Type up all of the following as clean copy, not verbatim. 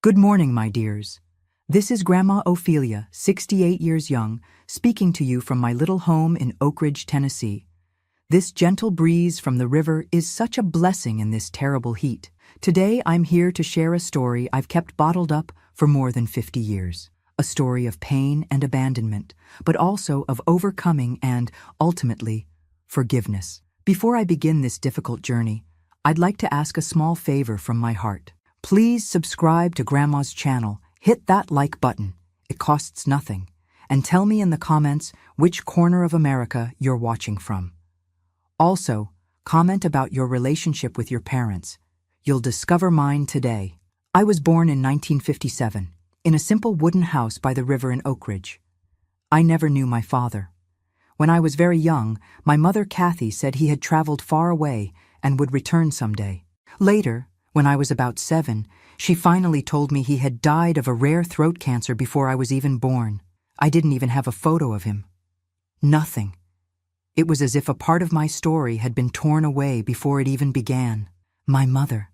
Good morning, my dears. This is Grandma Ophelia, 68 years young, speaking to you from my little home in Oak Ridge, Tennessee. This gentle breeze from the river is such a blessing in this terrible heat. Today I'm here to share a story I've kept bottled up for more than 50 years. A story of pain and abandonment, but also of overcoming and, ultimately, forgiveness. Before I begin this difficult journey, I'd like to ask a small favor from my heart. Please subscribe to Grandma's channel, hit that like button, it costs nothing, and tell me in the comments which corner of America you're watching from. Also, comment about your relationship with your parents. You'll discover mine today. I was born in 1957, in a simple wooden house by the river in Oak Ridge. I never knew my father. When I was very young, my mother Kathy said he had traveled far away and would return someday. Later, when I was about 7, she finally told me he had died of a rare throat cancer before I was even born. I didn't even have a photo of him. Nothing. It was as if a part of my story had been torn away before it even began. My mother.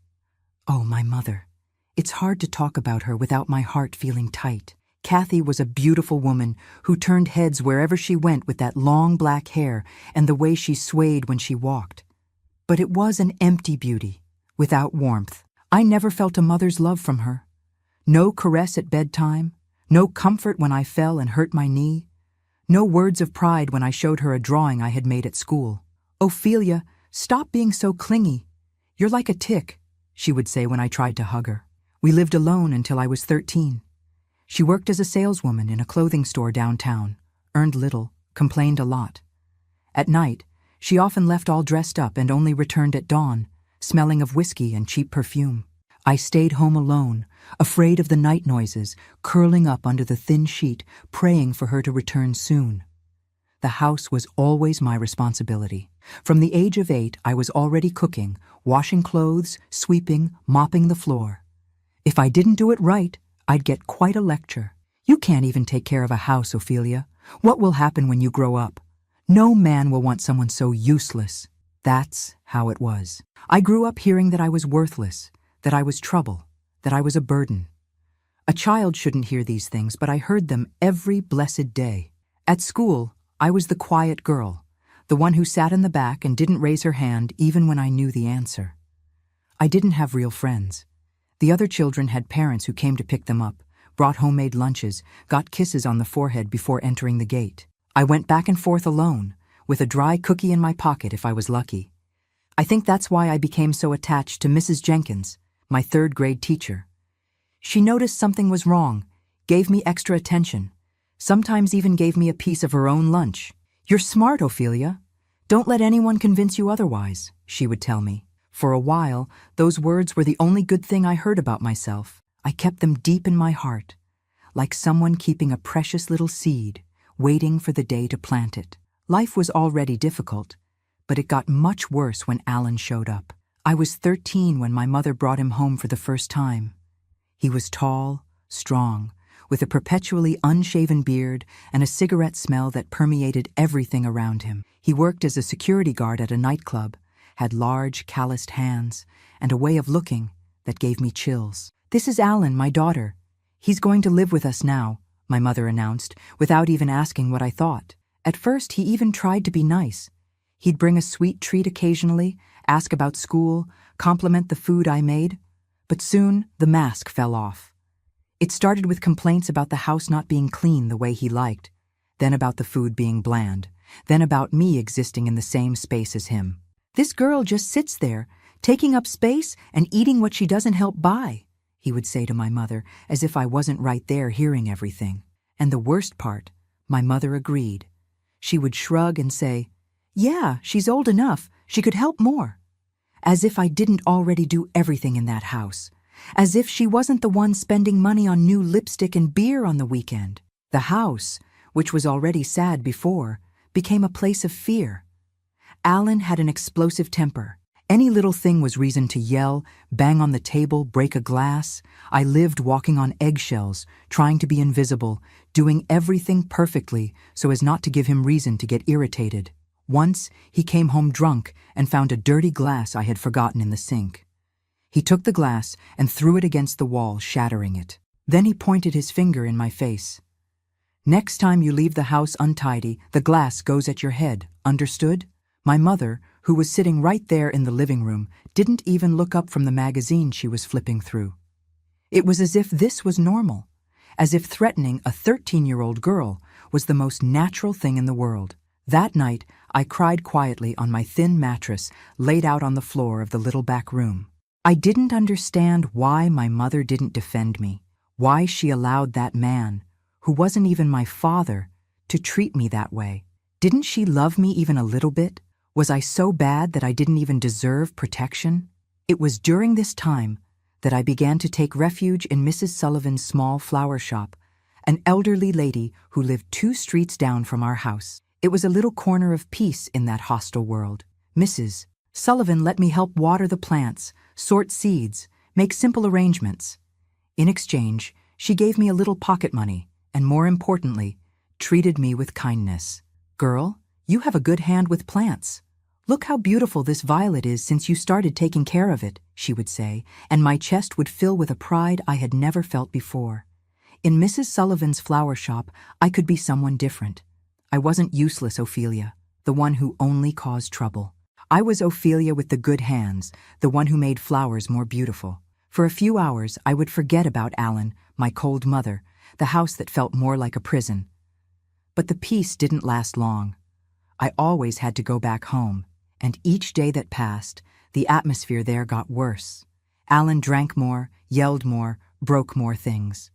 Oh, my mother. It's hard to talk about her without my heart feeling tight. Kathy was a beautiful woman who turned heads wherever she went with that long black hair and the way she swayed when she walked. But it was an empty beauty, without warmth. I never felt a mother's love from her. No caress at bedtime, no comfort when I fell and hurt my knee, no words of pride when I showed her a drawing I had made at school. "Ophelia, stop being so clingy. You're like a tick," she would say when I tried to hug her. We lived alone until I was 13. She worked as a saleswoman in a clothing store downtown, earned little, complained a lot. At night, she often left all dressed up and only returned at dawn, smelling of whiskey and cheap perfume. I stayed home alone, afraid of the night noises, curling up under the thin sheet, praying for her to return soon. The house was always my responsibility. From the age of 8, I was already cooking, washing clothes, sweeping, mopping the floor. If I didn't do it right, I'd get quite a lecture. "You can't even take care of a house, Ophelia. What will happen when you grow up? No man will want someone so useless." That's how it was. I grew up hearing that I was worthless, that I was trouble, that I was a burden. A child shouldn't hear these things, but I heard them every blessed day. At school, I was the quiet girl, the one who sat in the back and didn't raise her hand even when I knew the answer. I didn't have real friends. The other children had parents who came to pick them up, brought homemade lunches, got kisses on the forehead before entering the gate. I went back and forth alone, with a dry cookie in my pocket if I was lucky. I think that's why I became so attached to Mrs. Jenkins, my 3rd grade teacher. She noticed something was wrong, gave me extra attention, sometimes even gave me a piece of her own lunch. "You're smart, Ophelia. Don't let anyone convince you otherwise," she would tell me. For a while, those words were the only good thing I heard about myself. I kept them deep in my heart, like someone keeping a precious little seed, waiting for the day to plant it. Life was already difficult, but it got much worse when Alan showed up. I was 13 when my mother brought him home for the first time. He was tall, strong, with a perpetually unshaven beard and a cigarette smell that permeated everything around him. He worked as a security guard at a nightclub, had large, calloused hands, and a way of looking that gave me chills. "This is Alan, my daughter. He's going to live with us now," my mother announced, without even asking what I thought. At first, he even tried to be nice. He'd bring a sweet treat occasionally, ask about school, compliment the food I made. But soon, the mask fell off. It started with complaints about the house not being clean the way he liked, then about the food being bland, then about me existing in the same space as him. "This girl just sits there, taking up space and eating what she doesn't help buy," he would say to my mother, as if I wasn't right there hearing everything. And the worst part, my mother agreed. She would shrug and say, "Yeah, she's old enough. She could help more." As if I didn't already do everything in that house. As if she wasn't the one spending money on new lipstick and beer on the weekend. The house, which was already sad before, became a place of fear. Alan had an explosive temper. Any little thing was reason to yell, bang on the table, break a glass. I lived walking on eggshells, trying to be invisible, doing everything perfectly so as not to give him reason to get irritated. Once, he came home drunk and found a dirty glass I had forgotten in the sink. He took the glass and threw it against the wall, shattering it. Then he pointed his finger in my face. "Next time you leave the house untidy, the glass goes at your head, understood?" My mother, who was sitting right there in the living room, didn't even look up from the magazine she was flipping through. It was as if this was normal, as if threatening a 13-year-old girl was the most natural thing in the world. That night, I cried quietly on my thin mattress laid out on the floor of the little back room. I didn't understand why my mother didn't defend me, why she allowed that man, who wasn't even my father, to treat me that way. Didn't she love me even a little bit? Was I so bad that I didn't even deserve protection? It was during this time that I began to take refuge in Mrs. Sullivan's small flower shop, an elderly lady who lived 2 streets down from our house. It was a little corner of peace in that hostile world. Mrs. Sullivan let me help water the plants, sort seeds, make simple arrangements. In exchange, she gave me a little pocket money, and more importantly, treated me with kindness. "Girl, you have a good hand with plants. Look how beautiful this violet is since you started taking care of it," she would say, and my chest would fill with a pride I had never felt before. In Mrs. Sullivan's flower shop, I could be someone different. I wasn't useless Ophelia, the one who only caused trouble. I was Ophelia with the good hands, the one who made flowers more beautiful. For a few hours, I would forget about Alan, my cold mother, the house that felt more like a prison. But the peace didn't last long. I always had to go back home, and each day that passed, the atmosphere there got worse. Alan drank more, yelled more, broke more things.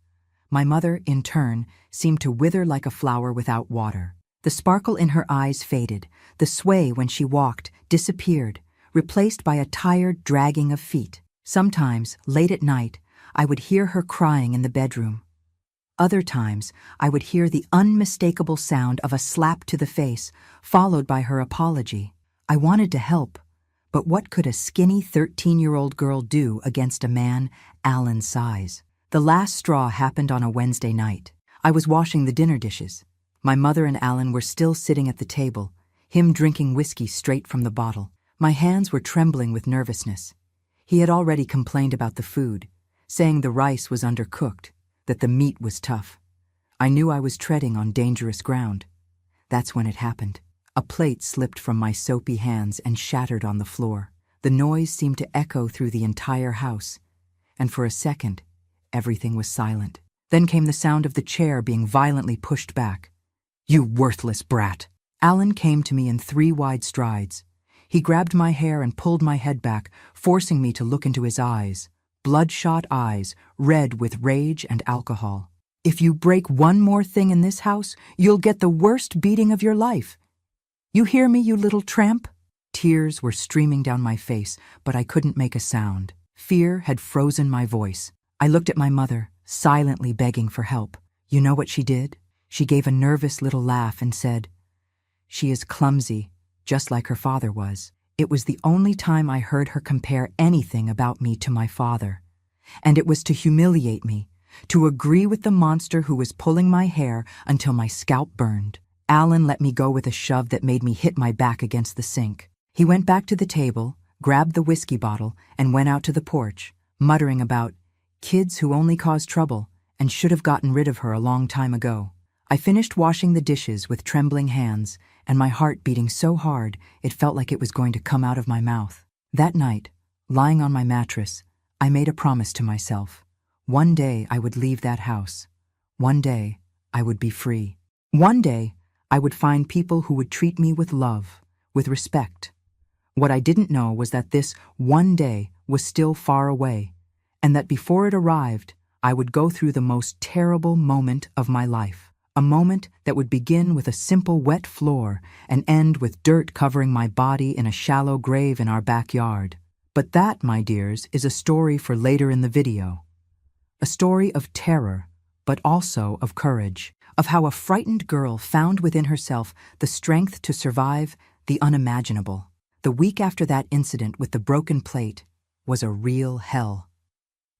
My mother, in turn, seemed to wither like a flower without water. The sparkle in her eyes faded, the sway when she walked disappeared, replaced by a tired dragging of feet. Sometimes, late at night, I would hear her crying in the bedroom. Other times, I would hear the unmistakable sound of a slap to the face, followed by her apology. I wanted to help, but what could a skinny 13-year-old girl do against a man Alan's size? The last straw happened on a Wednesday night. I was washing the dinner dishes. My mother and Alan were still sitting at the table, him drinking whiskey straight from the bottle. My hands were trembling with nervousness. He had already complained about the food, saying the rice was undercooked, that the meat was tough. I knew I was treading on dangerous ground. That's when it happened. A plate slipped from my soapy hands and shattered on the floor. The noise seemed to echo through the entire house, and for a second, everything was silent. Then came the sound of the chair being violently pushed back. "You worthless brat!" Alan came to me in 3 wide strides. He grabbed my hair and pulled my head back, forcing me to look into his eyes. Bloodshot eyes, red with rage and alcohol. "If you break one more thing in this house, you'll get the worst beating of your life. You hear me, you little tramp?" Tears were streaming down my face, but I couldn't make a sound. Fear had frozen my voice. I looked at my mother, silently begging for help. You know what she did? She gave a nervous little laugh and said, "She is clumsy, just like her father was." It was the only time I heard her compare anything about me to my father. And it was to humiliate me, to agree with the monster who was pulling my hair until my scalp burned. Alan let me go with a shove that made me hit my back against the sink. He went back to the table, grabbed the whiskey bottle, and went out to the porch, muttering about kids who only cause trouble and should have gotten rid of her a long time ago. I finished washing the dishes with trembling hands, and my heart beating so hard it felt like it was going to come out of my mouth. That night, lying on my mattress, I made a promise to myself. One day I would leave that house. One day I would be free. One day I would find people who would treat me with love, with respect. What I didn't know was that this one day was still far away, and that before it arrived, I would go through the most terrible moment of my life. A moment that would begin with a simple wet floor and end with dirt covering my body in a shallow grave in our backyard. But that, my dears, is a story for later in the video. A story of terror, but also of courage, of how a frightened girl found within herself the strength to survive the unimaginable. The week after that incident with the broken plate was a real hell.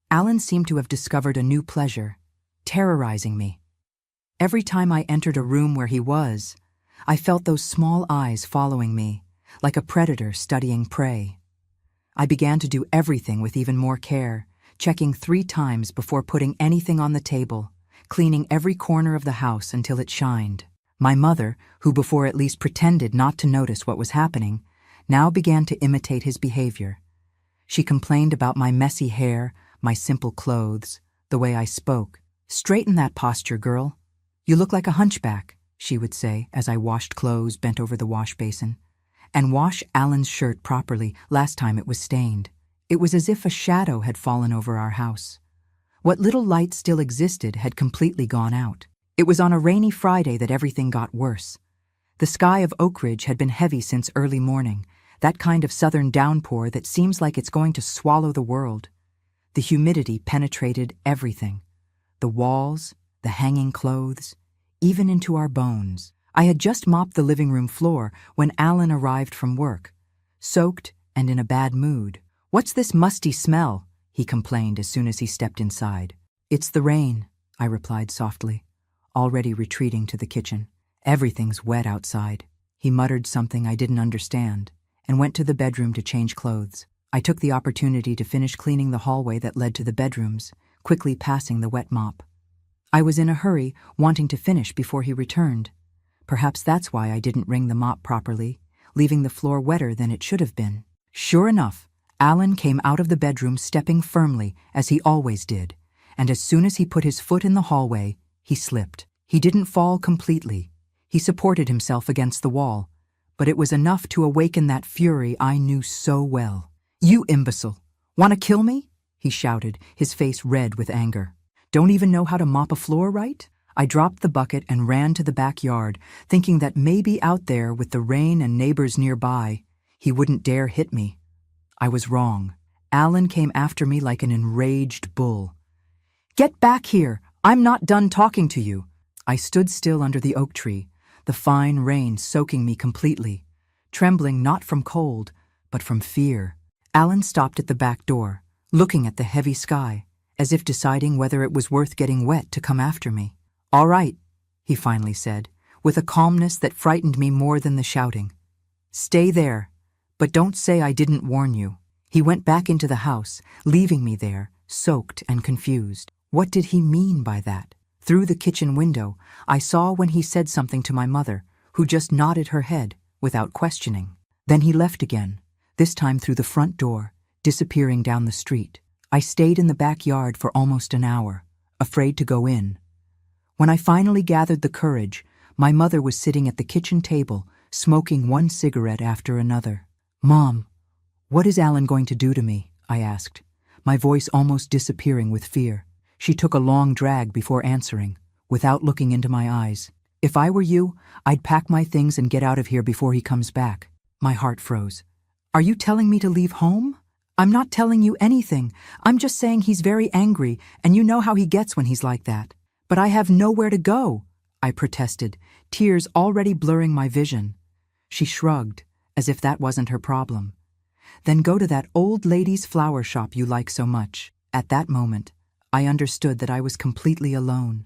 Alan seemed to have discovered a new pleasure, terrorizing me. Every time I entered a room where he was, I felt those small eyes following me, like a predator studying prey. I began to do everything with even more care, checking 3 times before putting anything on the table, cleaning every corner of the house until it shined. My mother, who before at least pretended not to notice what was happening, now began to imitate his behavior. She complained about my messy hair, my simple clothes, the way I spoke. "Straighten that posture, girl. You look like a hunchback," she would say as I washed clothes bent over the wash basin. "And wash Alan's shirt properly, last time it was stained." It was as if a shadow had fallen over our house. What little light still existed had completely gone out. It was on a rainy Friday that everything got worse. The sky of Oak Ridge had been heavy since early morning, that kind of southern downpour that seems like it's going to swallow the world. The humidity penetrated everything. The walls, the hanging clothes, even into our bones. I had just mopped the living room floor when Alan arrived from work, soaked and in a bad mood. "What's this musty smell?" he complained as soon as he stepped inside. "It's the rain," I replied softly, already retreating to the kitchen. "Everything's wet outside." He muttered something I didn't understand and went to the bedroom to change clothes. I took the opportunity to finish cleaning the hallway that led to the bedrooms, quickly passing the wet mop. I was in a hurry, wanting to finish before he returned. Perhaps that's why I didn't wring the mop properly, leaving the floor wetter than it should have been. Sure enough, Alan came out of the bedroom stepping firmly, as he always did, and as soon as he put his foot in the hallway, he slipped. He didn't fall completely. He supported himself against the wall, but it was enough to awaken that fury I knew so well. "You imbecile! Want to kill me?" he shouted, his face red with anger. "Don't even know how to mop a floor right?" I dropped the bucket and ran to the backyard, thinking that maybe out there with the rain and neighbors nearby, he wouldn't dare hit me. I was wrong. Alan came after me like an enraged bull. "Get back here! I'm not done talking to you!" I stood still under the oak tree, the fine rain soaking me completely, trembling not from cold, but from fear. Alan stopped at the back door, looking at the heavy sky, as if deciding whether it was worth getting wet to come after me. "All right," he finally said, with a calmness that frightened me more than the shouting. "Stay there, but don't say I didn't warn you." He went back into the house, leaving me there, soaked and confused. What did he mean by that? Through the kitchen window, I saw when he said something to my mother, who just nodded her head, without questioning. Then he left again, this time through the front door, disappearing down the street. I stayed in the backyard for almost an hour, afraid to go in. When I finally gathered the courage, my mother was sitting at the kitchen table, smoking one cigarette after another. "Mom, what is Alan going to do to me?" I asked, my voice almost disappearing with fear. She took a long drag before answering, without looking into my eyes. "If I were you, I'd pack my things and get out of here before he comes back." My heart froze. "Are you telling me to leave home?" "I'm not telling you anything. I'm just saying he's very angry, and you know how he gets when he's like that." "But I have nowhere to go," I protested, tears already blurring my vision. She shrugged, as if that wasn't her problem. "Then go to that old lady's flower shop you like so much." At that moment, I understood that I was completely alone.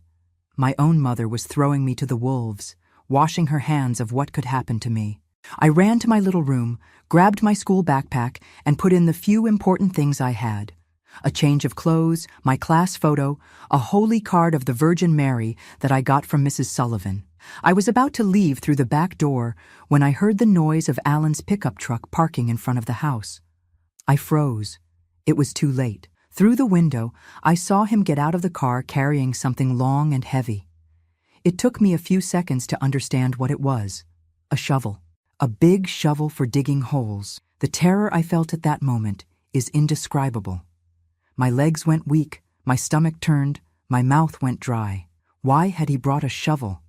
My own mother was throwing me to the wolves, washing her hands of what could happen to me. I ran to my little room, grabbed my school backpack, and put in the few important things I had. A change of clothes, my class photo, a holy card of the Virgin Mary that I got from Mrs. Sullivan. I was about to leave through the back door when I heard the noise of Alan's pickup truck parking in front of the house. I froze. It was too late. Through the window, I saw him get out of the car carrying something long and heavy. It took me a few seconds to understand what it was. A shovel. A big shovel for digging holes. The terror I felt at that moment is indescribable. My legs went weak, my stomach turned, my mouth went dry. Why had he brought a shovel?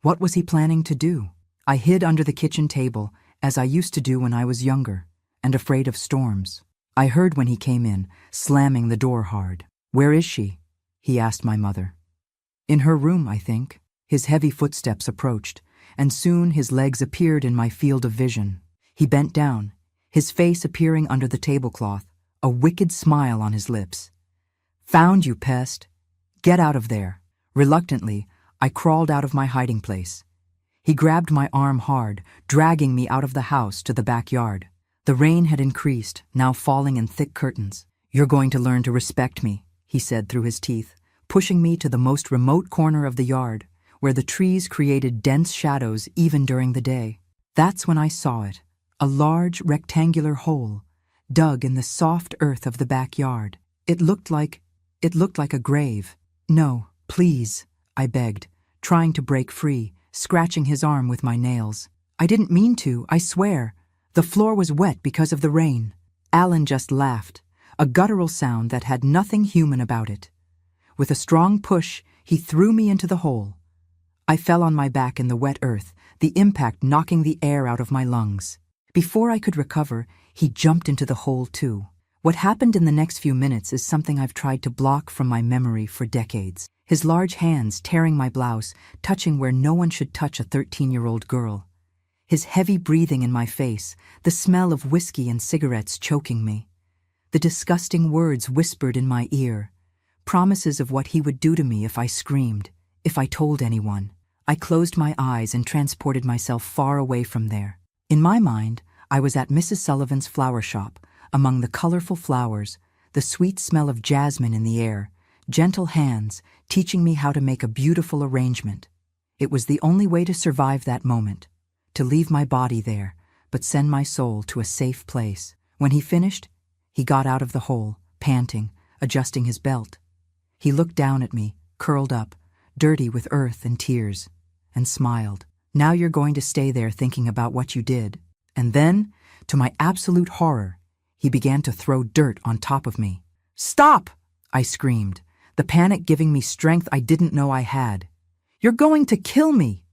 What was he planning to do? I hid under the kitchen table, as I used to do when I was younger, and afraid of storms. I heard when he came in, slamming the door hard. "Where is she?" he asked my mother. "In her room, I think." His heavy footsteps approached, and soon his legs appeared in my field of vision. He bent down, his face appearing under the tablecloth, a wicked smile on his lips. "Found you, pest. Get out of there." Reluctantly, I crawled out of my hiding place. He grabbed my arm hard, dragging me out of the house to the backyard. The rain had increased, now falling in thick curtains. "You're going to learn to respect me," he said through his teeth, pushing me to the most remote corner of the yard, where the trees created dense shadows even during the day. That's when I saw it, a large rectangular hole, dug in the soft earth of the backyard. It looked like a grave. "No, please," I begged, trying to break free, scratching his arm with my nails. "I didn't mean to, I swear. The floor was wet because of the rain." Alan just laughed, a guttural sound that had nothing human about it. With a strong push, he threw me into the hole. I fell on my back in the wet earth, the impact knocking the air out of my lungs. Before I could recover, he jumped into the hole too. What happened in the next few minutes is something I've tried to block from my memory for decades. His large hands tearing my blouse, touching where no one should touch a 13-year-old girl. His heavy breathing in my face, the smell of whiskey and cigarettes choking me. The disgusting words whispered in my ear, promises of what he would do to me if I screamed, if I told anyone. I closed my eyes and transported myself far away from there. In my mind, I was at Mrs. Sullivan's flower shop, among the colorful flowers, the sweet smell of jasmine in the air, gentle hands teaching me how to make a beautiful arrangement. It was the only way to survive that moment, to leave my body there, but send my soul to a safe place. When he finished, he got out of the hole, panting, adjusting his belt. He looked down at me, curled up, dirty with earth and tears, and smiled. "Now you're going to stay there thinking about what you did." And then, to my absolute horror, he began to throw dirt on top of me. "Stop!" I screamed, the panic giving me strength I didn't know I had. "You're going to kill me!"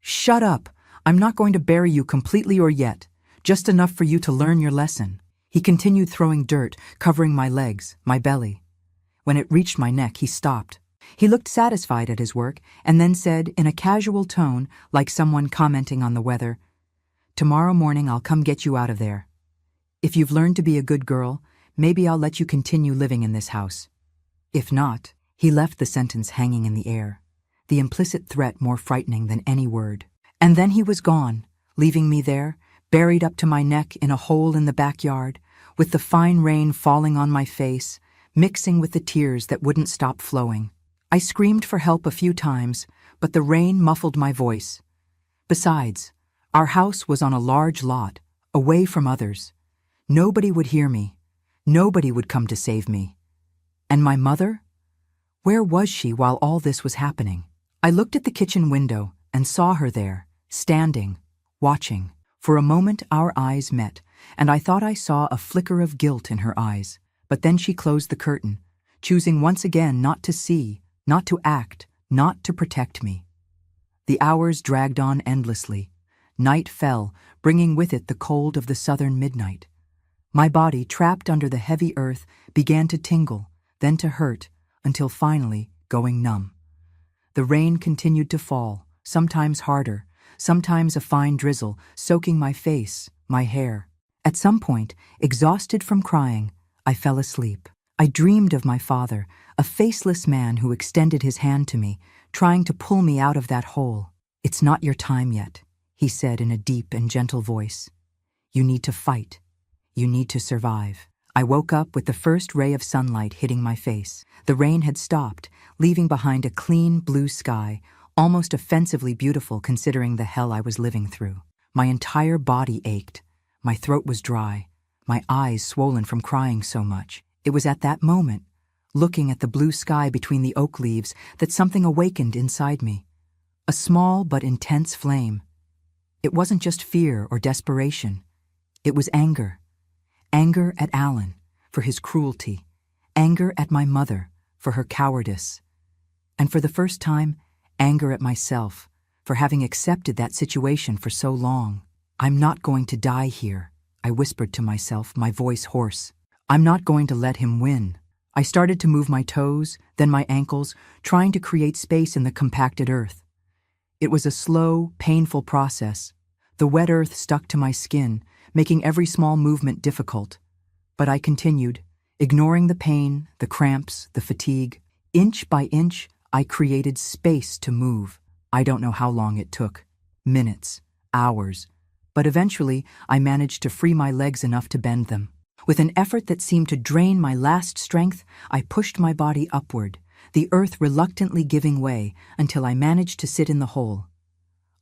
"Shut up! I'm not going to bury you completely or yet, just enough for you to learn your lesson." He continued throwing dirt, covering my legs, my belly. When it reached my neck, he stopped. He looked satisfied at his work and then said in a casual tone, like someone commenting on the weather, "Tomorrow morning I'll come get you out of there. If you've learned to be a good girl, maybe I'll let you continue living in this house. If not," he left the sentence hanging in the air, the implicit threat more frightening than any word. And then he was gone, leaving me there, buried up to my neck in a hole in the backyard, with the fine rain falling on my face, mixing with the tears that wouldn't stop flowing. I screamed for help a few times, but the rain muffled my voice. Besides, our house was on a large lot, away from others. Nobody would hear me. Nobody would come to save me. And my mother? Where was she while all this was happening? I looked at the kitchen window and saw her there, standing, watching. For a moment our eyes met, and I thought I saw a flicker of guilt in her eyes. But then she closed the curtain, choosing once again not to see, not to act, not to protect me. The hours dragged on endlessly. Night fell, bringing with it the cold of the southern midnight. My body, trapped under the heavy earth, began to tingle, then to hurt, until finally going numb. The rain continued to fall, sometimes harder, sometimes a fine drizzle, soaking my face, my hair. At some point, exhausted from crying, I fell asleep. I dreamed of my father, a faceless man who extended his hand to me, trying to pull me out of that hole. "It's not your time yet," he said in a deep and gentle voice. "You need to fight. You need to survive." I woke up with the first ray of sunlight hitting my face. The rain had stopped, leaving behind a clean blue sky, almost offensively beautiful considering the hell I was living through. My entire body ached. My throat was dry, my eyes swollen from crying so much. It was at that moment, looking at the blue sky between the oak leaves, that something awakened inside me. A small but intense flame. It wasn't just fear or desperation. It was anger. Anger at Alan for his cruelty. Anger at my mother for her cowardice. And for the first time, anger at myself for having accepted that situation for so long. "I'm not going to die here," I whispered to myself, my voice hoarse. "I'm not going to let him win." I started to move my toes, then my ankles, trying to create space in the compacted earth. It was a slow, painful process. The wet earth stuck to my skin, making every small movement difficult. But I continued, ignoring the pain, the cramps, the fatigue. Inch by inch, I created space to move. I don't know how long it took. Minutes, hours, but eventually I managed to free my legs enough to bend them. With an effort that seemed to drain my last strength, I pushed my body upward, the earth reluctantly giving way until I managed to sit in the hole.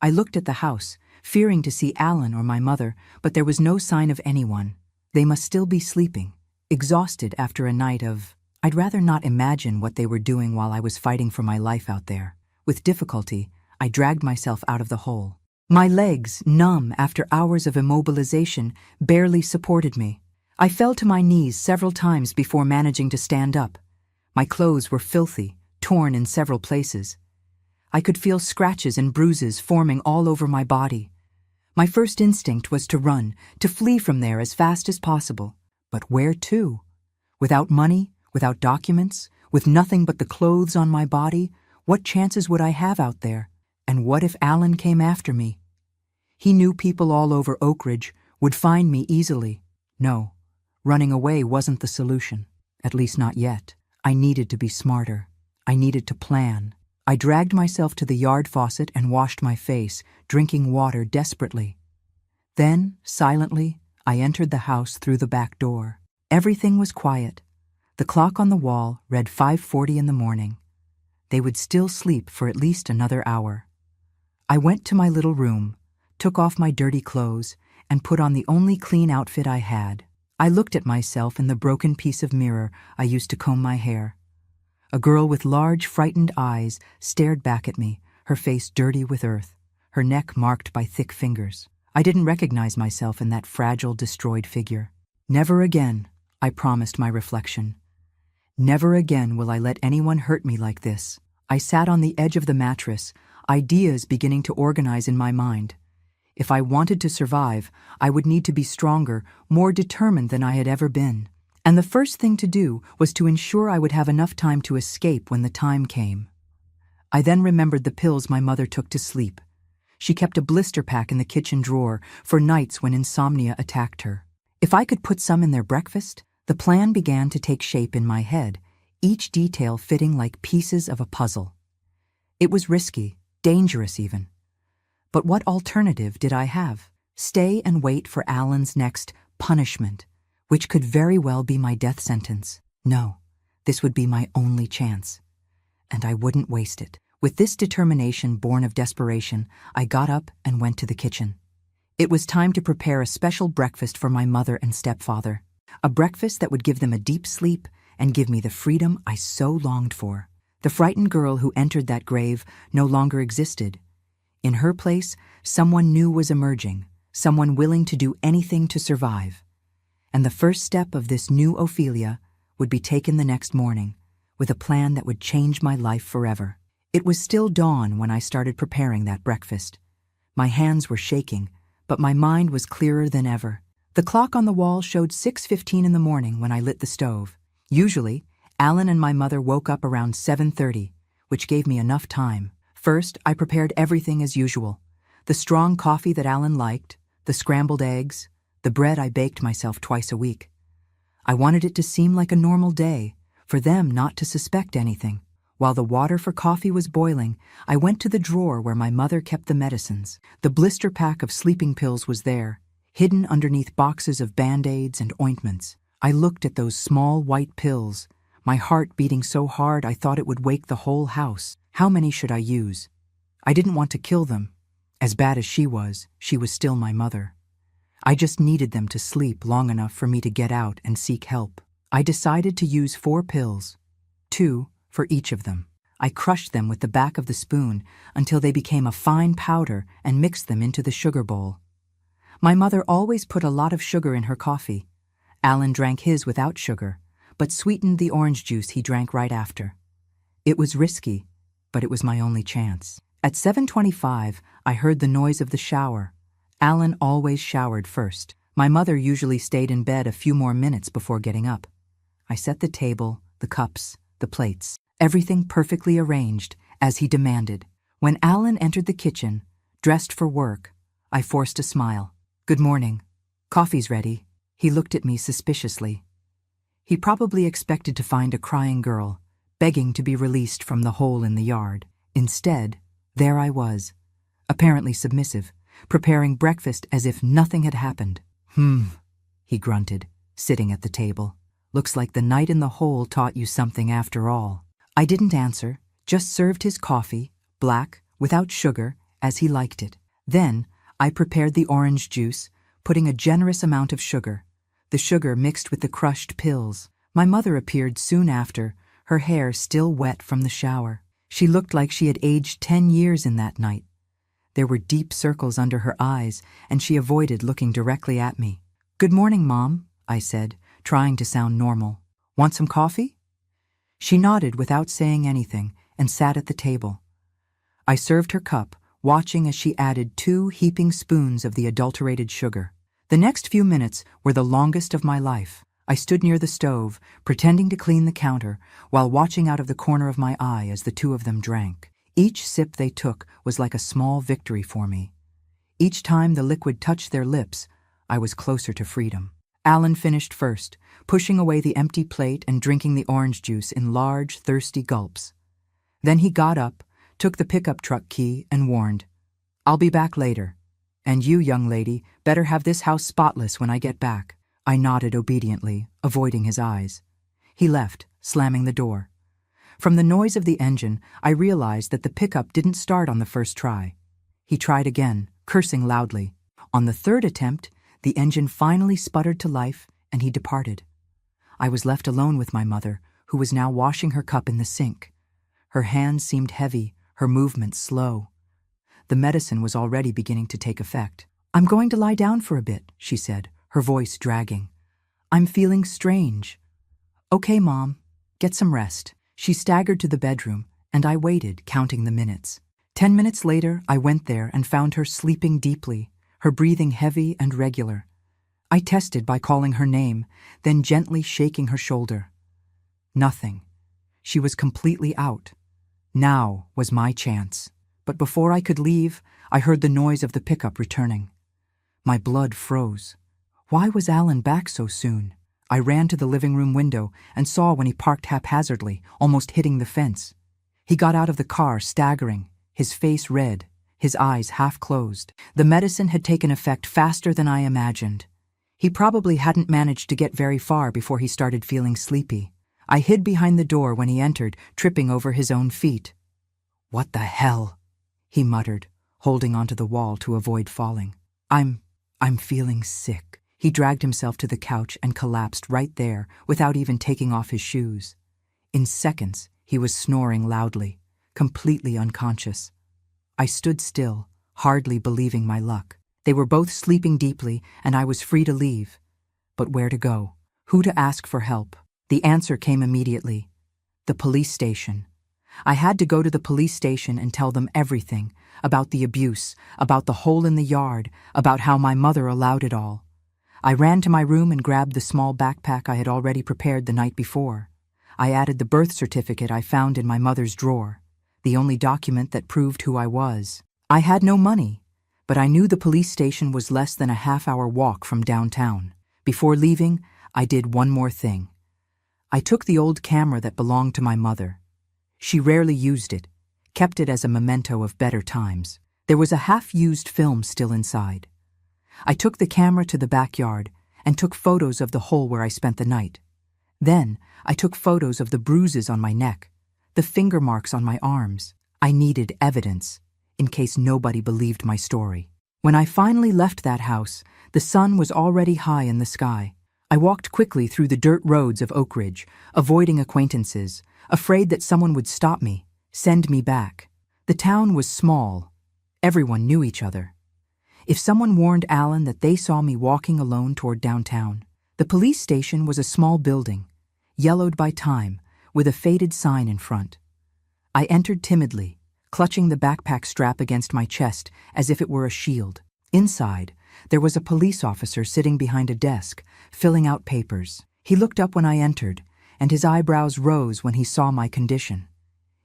I looked at the house, fearing to see Alan or my mother, but there was no sign of anyone. They must still be sleeping, exhausted after a night of— I'd rather not imagine what they were doing while I was fighting for my life out there. With difficulty, I dragged myself out of the hole. My legs, numb after hours of immobilization, barely supported me. I fell to my knees several times before managing to stand up. My clothes were filthy, torn in several places. I could feel scratches and bruises forming all over my body. My first instinct was to run, to flee from there as fast as possible. But where to? Without money, without documents, with nothing but the clothes on my body, what chances would I have out there? And what if Alan came after me? He knew people all over Oak Ridge, would find me easily. No, running away wasn't the solution. At least not yet. I needed to be smarter. I needed to plan. I dragged myself to the yard faucet and washed my face, drinking water desperately. Then, silently, I entered the house through the back door. Everything was quiet. The clock on the wall read 5:40 in the morning. They would still sleep for at least another hour. I went to my little room, took off my dirty clothes, and put on the only clean outfit I had. I looked at myself in the broken piece of mirror I used to comb my hair. A girl with large, frightened eyes stared back at me, her face dirty with earth, her neck marked by thick fingers. I didn't recognize myself in that fragile, destroyed figure. Never again, I promised my reflection. Never again will I let anyone hurt me like this. I sat on the edge of the mattress, ideas beginning to organize in my mind. If I wanted to survive, I would need to be stronger, more determined than I had ever been. And the first thing to do was to ensure I would have enough time to escape when the time came. I then remembered the pills my mother took to sleep. She kept a blister pack in the kitchen drawer for nights when insomnia attacked her. If I could put some in their breakfast, the plan began to take shape in my head, each detail fitting like pieces of a puzzle. It was risky, dangerous even. But what alternative did I have? Stay and wait for Alan's next punishment, which could very well be my death sentence. No, this would be my only chance. And I wouldn't waste it. With this determination born of desperation, I got up and went to the kitchen. It was time to prepare a special breakfast for my mother and stepfather. A breakfast that would give them a deep sleep and give me the freedom I so longed for. The frightened girl who entered that grave no longer existed. In her place, someone new was emerging, someone willing to do anything to survive. And the first step of this new Ophelia would be taken the next morning, with a plan that would change my life forever. It was still dawn when I started preparing that breakfast. My hands were shaking, but my mind was clearer than ever. The clock on the wall showed 6:15 in the morning when I lit the stove. Usually, Alan and my mother woke up around 7:30, which gave me enough time. First, I prepared everything as usual. The strong coffee that Alan liked, the scrambled eggs, the bread I baked myself twice a week. I wanted it to seem like a normal day, for them not to suspect anything. While the water for coffee was boiling, I went to the drawer where my mother kept the medicines. The blister pack of sleeping pills was there, hidden underneath boxes of Band-Aids and ointments. I looked at those small white pills, my heart beating so hard I thought it would wake the whole house. How many should I use? I didn't want to kill them. As bad as she was still my mother. I just needed them to sleep long enough for me to get out and seek help. I decided to use 4 pills, 2 for each of them. I crushed them with the back of the spoon until they became a fine powder and mixed them into the sugar bowl. My mother always put a lot of sugar in her coffee. Alan drank his without sugar, but sweetened the orange juice he drank right after. It was risky, but it was my only chance. At 7:25, I heard the noise of the shower. Alan always showered first. My mother usually stayed in bed a few more minutes before getting up. I set the table, the cups, the plates, everything perfectly arranged, as he demanded. When Alan entered the kitchen, dressed for work, I forced a smile. "Good morning. Coffee's ready." He looked at me suspiciously. He probably expected to find a crying girl, begging to be released from the hole in the yard. Instead, there I was, apparently submissive, preparing breakfast as if nothing had happened. He grunted, sitting at the table. Looks like the night in the hole taught you something after all. I didn't answer, just served his coffee, black, without sugar, as he liked it. Then, I prepared the orange juice, putting a generous amount of sugar. The sugar mixed with the crushed pills. My mother appeared soon after, her hair still wet from the shower. She looked like she had aged 10 years in that night. There were deep circles under her eyes, and she avoided looking directly at me. "Good morning, Mom," I said, trying to sound normal. "Want some coffee?" She nodded without saying anything and sat at the table. I served her cup, watching as she added 2 heaping spoons of the adulterated sugar. The next few minutes were the longest of my life. I stood near the stove, pretending to clean the counter, while watching out of the corner of my eye as the two of them drank. Each sip they took was like a small victory for me. Each time the liquid touched their lips, I was closer to freedom. Alan finished first, pushing away the empty plate and drinking the orange juice in large, thirsty gulps. Then he got up, took the pickup truck key, and warned, "I'll be back later. And you, young lady, better have this house spotless when I get back." I nodded obediently, avoiding his eyes. He left, slamming the door. From the noise of the engine, I realized that the pickup didn't start on the first try. He tried again, cursing loudly. On the third attempt, the engine finally sputtered to life, and he departed. I was left alone with my mother, who was now washing her cup in the sink. Her hands seemed heavy, her movements slow. The medicine was already beginning to take effect. "I'm going to lie down for a bit," she said, her voice dragging. "I'm feeling strange." "Okay, Mom, get some rest." She staggered to the bedroom, and I waited, counting the minutes. 10 minutes later, I went there and found her sleeping deeply, her breathing heavy and regular. I tested by calling her name, then gently shaking her shoulder. Nothing. She was completely out. Now was my chance. But before I could leave, I heard the noise of the pickup returning. My blood froze. Why was Alan back so soon? I ran to the living room window and saw when he parked haphazardly, almost hitting the fence. He got out of the car, staggering, his face red, his eyes half closed. The medicine had taken effect faster than I imagined. He probably hadn't managed to get very far before he started feeling sleepy. I hid behind the door when he entered, tripping over his own feet. "What the hell?" he muttered, holding onto the wall to avoid falling. I'm feeling sick." He dragged himself to the couch and collapsed right there without even taking off his shoes. In seconds, he was snoring loudly, completely unconscious. I stood still, hardly believing my luck. They were both sleeping deeply, and I was free to leave. But where to go? Who to ask for help? The answer came immediately. The police station. I had to go to the police station and tell them everything, about the abuse, about the hole in the yard, about how my mother allowed it all. I ran to my room and grabbed the small backpack I had already prepared the night before. I added the birth certificate I found in my mother's drawer, the only document that proved who I was. I had no money, but I knew the police station was less than a half-hour walk from downtown. Before leaving, I did one more thing. I took the old camera that belonged to my mother. She rarely used it, kept it as a memento of better times. There was a half-used film still inside. I took the camera to the backyard and took photos of the hole where I spent the night. Then, I took photos of the bruises on my neck, the finger marks on my arms. I needed evidence, in case nobody believed my story. When I finally left that house, the sun was already high in the sky. I walked quickly through the dirt roads of Oak Ridge, avoiding acquaintances, afraid that someone would stop me, send me back. The town was small. Everyone knew each other. If someone warned Alan that they saw me walking alone toward downtown, the police station was a small building, yellowed by time, with a faded sign in front. I entered timidly, clutching the backpack strap against my chest as if it were a shield. Inside, there was a police officer sitting behind a desk, filling out papers. He looked up when I entered, and his eyebrows rose when he saw my condition.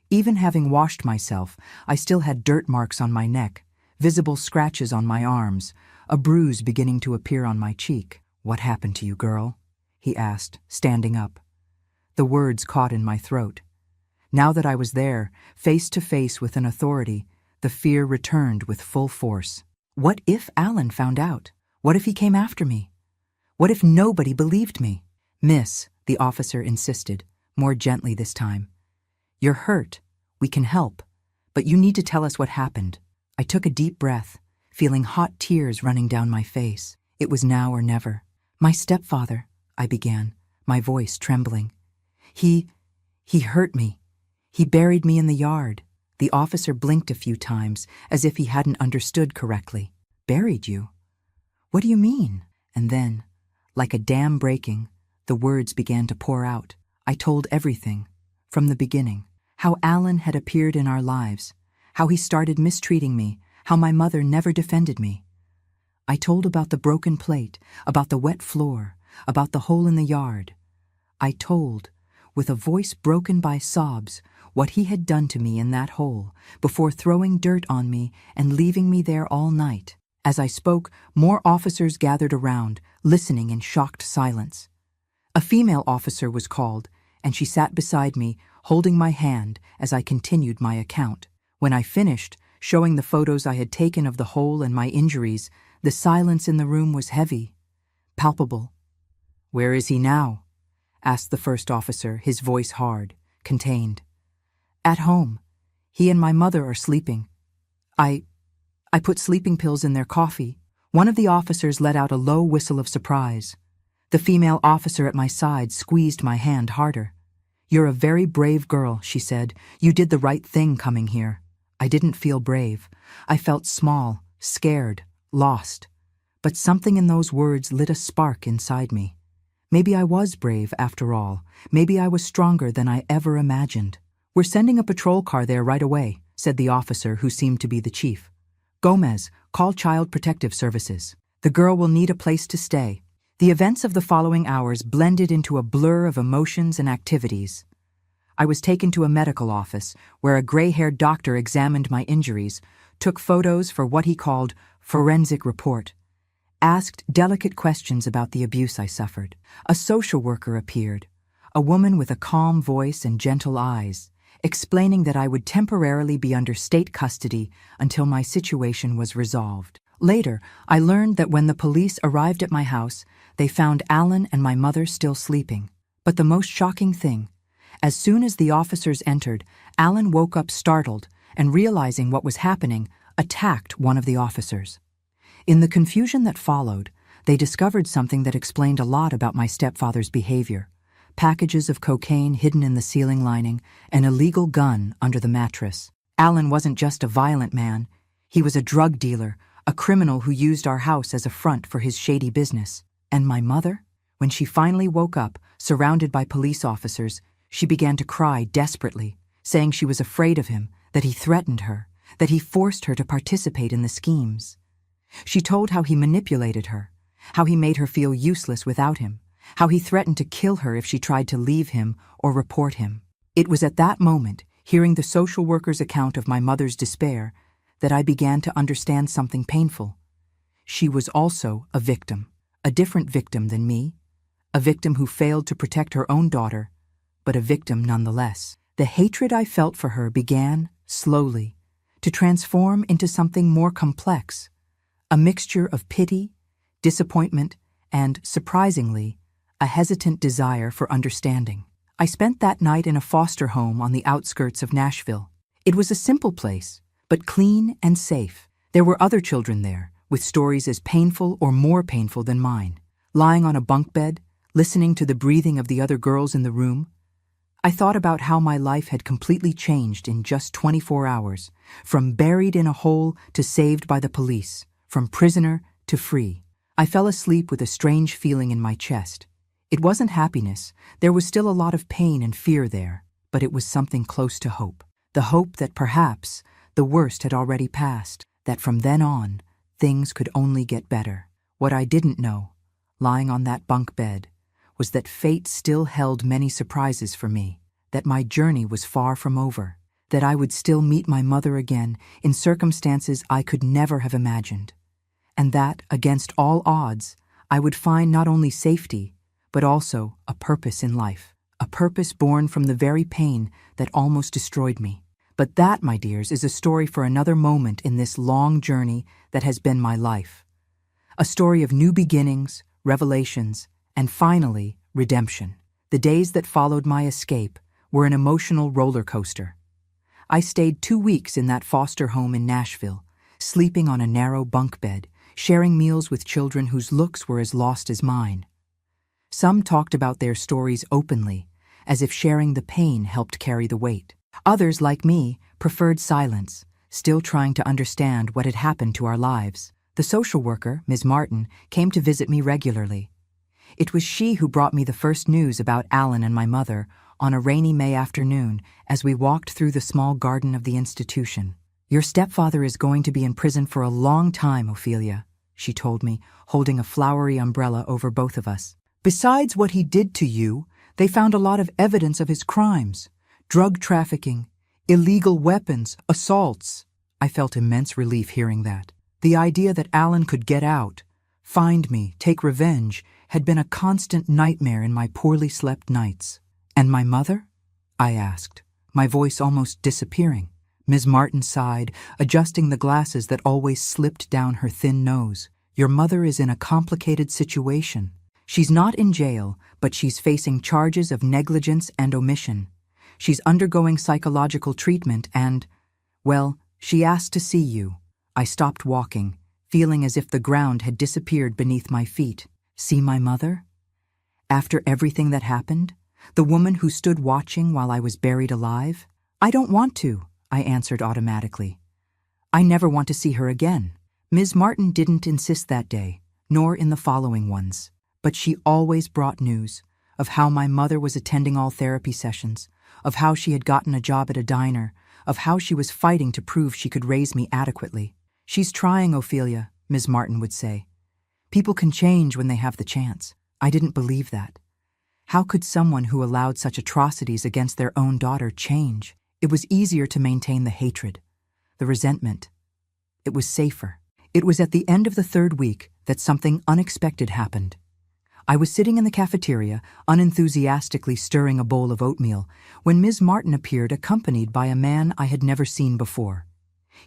Even having washed myself, I still had dirt marks on my neck, visible scratches on my arms, a bruise beginning to appear on my cheek. "What happened to you, girl?" he asked, standing up. The words caught in my throat. Now that I was there, face to face with an authority, the fear returned with full force. What if Alan found out? What if he came after me? What if nobody believed me? Miss, the officer insisted, more gently this time. You're hurt. We can help. But you need to tell us what happened. I took a deep breath, feeling hot tears running down my face. It was now or never. My stepfather, I began, my voice trembling. He hurt me. He buried me in the yard. The officer blinked a few times, as if he hadn't understood correctly. Buried you? What do you mean? And then, like a dam breaking, the words began to pour out. I told everything, from the beginning. How Alan had appeared in our lives, how he started mistreating me, how my mother never defended me. I told about the broken plate, about the wet floor, about the hole in the yard. I told, with a voice broken by sobs, what he had done to me in that hole, before throwing dirt on me and leaving me there all night. As I spoke, more officers gathered around, listening in shocked silence. A female officer was called, and she sat beside me, holding my hand as I continued my account. When I finished, showing the photos I had taken of the hole and my injuries, the silence in the room was heavy, palpable. "Where is he now?" asked the first officer, his voice hard, contained. "At home. He and my mother are sleeping. I put sleeping pills in their coffee." One of the officers let out a low whistle of surprise. The female officer at my side squeezed my hand harder. "You're a very brave girl," she said. "You did the right thing coming here." I didn't feel brave. I felt small, scared, lost. But something in those words lit a spark inside me. Maybe I was brave after all. Maybe I was stronger than I ever imagined. "We're sending a patrol car there right away," said the officer who seemed to be the chief. "Gomez, call Child Protective Services. The girl will need a place to stay." The events of the following hours blended into a blur of emotions and activities. I was taken to a medical office where a gray-haired doctor examined my injuries, took photos for what he called forensic report, asked delicate questions about the abuse I suffered. A social worker appeared, a woman with a calm voice and gentle eyes, explaining that I would temporarily be under state custody until my situation was resolved. Later, I learned that when the police arrived at my house, they found Alan and my mother still sleeping. But the most shocking thing, as soon as the officers entered, Alan woke up startled and, realizing what was happening, attacked one of the officers. In the confusion that followed, they discovered something that explained a lot about my stepfather's behavior. Packages of cocaine hidden in the ceiling lining, an illegal gun under the mattress. Alan wasn't just a violent man. He was a drug dealer, a criminal who used our house as a front for his shady business. And my mother? When she finally woke up, surrounded by police officers, she began to cry desperately, saying she was afraid of him, that he threatened her, that he forced her to participate in the schemes. She told how he manipulated her, how he made her feel useless without him, how he threatened to kill her if she tried to leave him or report him. It was at that moment, hearing the social worker's account of my mother's despair, that I began to understand something painful. She was also a victim, a different victim than me, a victim who failed to protect her own daughter, but a victim nonetheless. The hatred I felt for her began, slowly, to transform into something more complex, a mixture of pity, disappointment, and, surprisingly, a hesitant desire for understanding. I spent that night in a foster home on the outskirts of Nashville. It was a simple place, but clean and safe. There were other children there, with stories as painful or more painful than mine. Lying on a bunk bed, listening to the breathing of the other girls in the room, I thought about how my life had completely changed in just 24 hours, from buried in a hole to saved by the police, from prisoner to free. I fell asleep with a strange feeling in my chest. It wasn't happiness. There was still a lot of pain and fear there, but it was something close to hope. The hope that perhaps the worst had already passed, that from then on, things could only get better. What I didn't know, lying on that bunk bed, was that fate still held many surprises for me, that my journey was far from over, that I would still meet my mother again in circumstances I could never have imagined, and that, against all odds, I would find not only safety, but also a purpose in life, a purpose born from the very pain that almost destroyed me. But that, my dears, is a story for another moment in this long journey that has been my life. A story of new beginnings, revelations, and finally, redemption. The days that followed my escape were an emotional roller coaster. I stayed 2 weeks in that foster home in Nashville, sleeping on a narrow bunk bed, sharing meals with children whose looks were as lost as mine. Some talked about their stories openly, as if sharing the pain helped carry the weight. Others, like me, preferred silence, still trying to understand what had happened to our lives. The social worker, Ms. Martin, came to visit me regularly. It was she who brought me the first news about Alan and my mother on a rainy May afternoon as we walked through the small garden of the institution. "Your stepfather is going to be in prison for a long time, Ophelia," she told me, holding a flowery umbrella over both of us. "Besides what he did to you, they found a lot of evidence of his crimes. Drug trafficking, illegal weapons, assaults." I felt immense relief hearing that. The idea that Alan could get out, find me, take revenge, had been a constant nightmare in my poorly slept nights. "And my mother?" I asked, my voice almost disappearing. Ms. Martin sighed, adjusting the glasses that always slipped down her thin nose. "Your mother is in a complicated situation. She's not in jail, but she's facing charges of negligence and omission. She's undergoing psychological treatment and, well, she asked to see you." I stopped walking, feeling as if the ground had disappeared beneath my feet. See my mother? After everything that happened? The woman who stood watching while I was buried alive? "I don't want to," I answered automatically. "I never want to see her again." Ms. Martin didn't insist that day, nor in the following ones, but she always brought news of how my mother was attending all therapy sessions, of how she had gotten a job at a diner, of how she was fighting to prove she could raise me adequately. "She's trying, Ophelia," Ms. Martin would say. "People can change when they have the chance." I didn't believe that. How could someone who allowed such atrocities against their own daughter change? It was easier to maintain the hatred, the resentment. It was safer. It was at the end of the 3rd week that something unexpected happened. I was sitting in the cafeteria, unenthusiastically stirring a bowl of oatmeal, when Ms. Martin appeared accompanied by a man I had never seen before.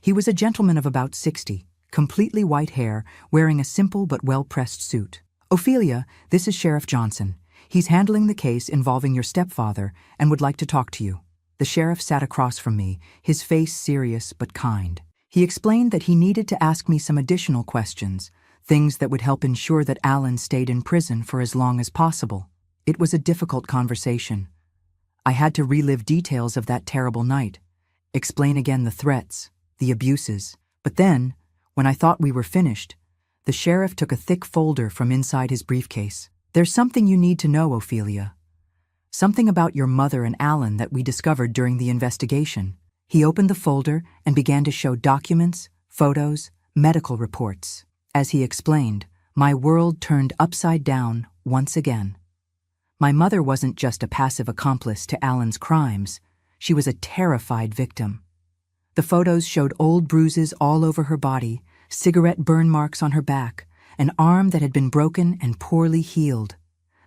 He was a gentleman of about 60, completely white hair, wearing a simple but well-pressed suit. "Ophelia, this is Sheriff Johnson. He's handling the case involving your stepfather and would like to talk to you." The sheriff sat across from me, his face serious but kind. He explained that he needed to ask me some additional questions, things that would help ensure that Alan stayed in prison for as long as possible. It was a difficult conversation. I had to relive details of that terrible night, explain again the threats, the abuses. But then, when I thought we were finished, the sheriff took a thick folder from inside his briefcase. "There's something you need to know, Ophelia. Something about your mother and Alan that we discovered during the investigation." He opened the folder and began to show documents, photos, medical reports. As he explained, my world turned upside down once again. My mother wasn't just a passive accomplice to Alan's crimes. She was a terrified victim. The photos showed old bruises all over her body, cigarette burn marks on her back, an arm that had been broken and poorly healed.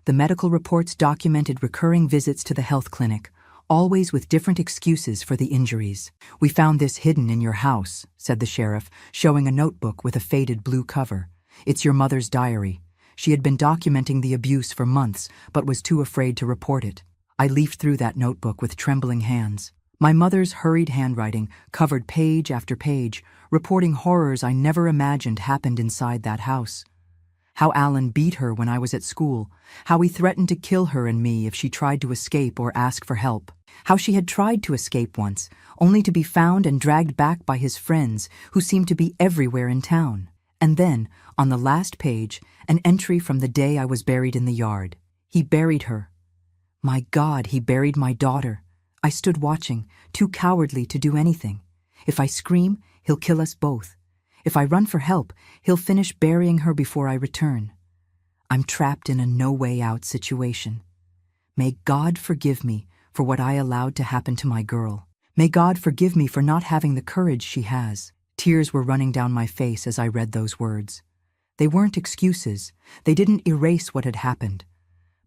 The medical reports documented recurring visits to the health clinic, always with different excuses for the injuries. "We found this hidden in your house," said the sheriff, showing a notebook with a faded blue cover. "It's your mother's diary. She had been documenting the abuse for months, but was too afraid to report it." I leafed through that notebook with trembling hands. My mother's hurried handwriting covered page after page, reporting horrors I never imagined happened inside that house. How Alan beat her when I was at school, how he threatened to kill her and me if she tried to escape or ask for help, how she had tried to escape once, only to be found and dragged back by his friends who seemed to be everywhere in town. And then, on the last page, an entry from the day I was buried in the yard. He buried her. My God, he buried my daughter. I stood watching, too cowardly to do anything. If I scream, he'll kill us both. If I run for help, he'll finish burying her before I return. I'm trapped in a no-way-out situation. May God forgive me for what I allowed to happen to my girl. May God forgive me for not having the courage she has. Tears were running down my face as I read those words. They weren't excuses. They didn't erase what had happened.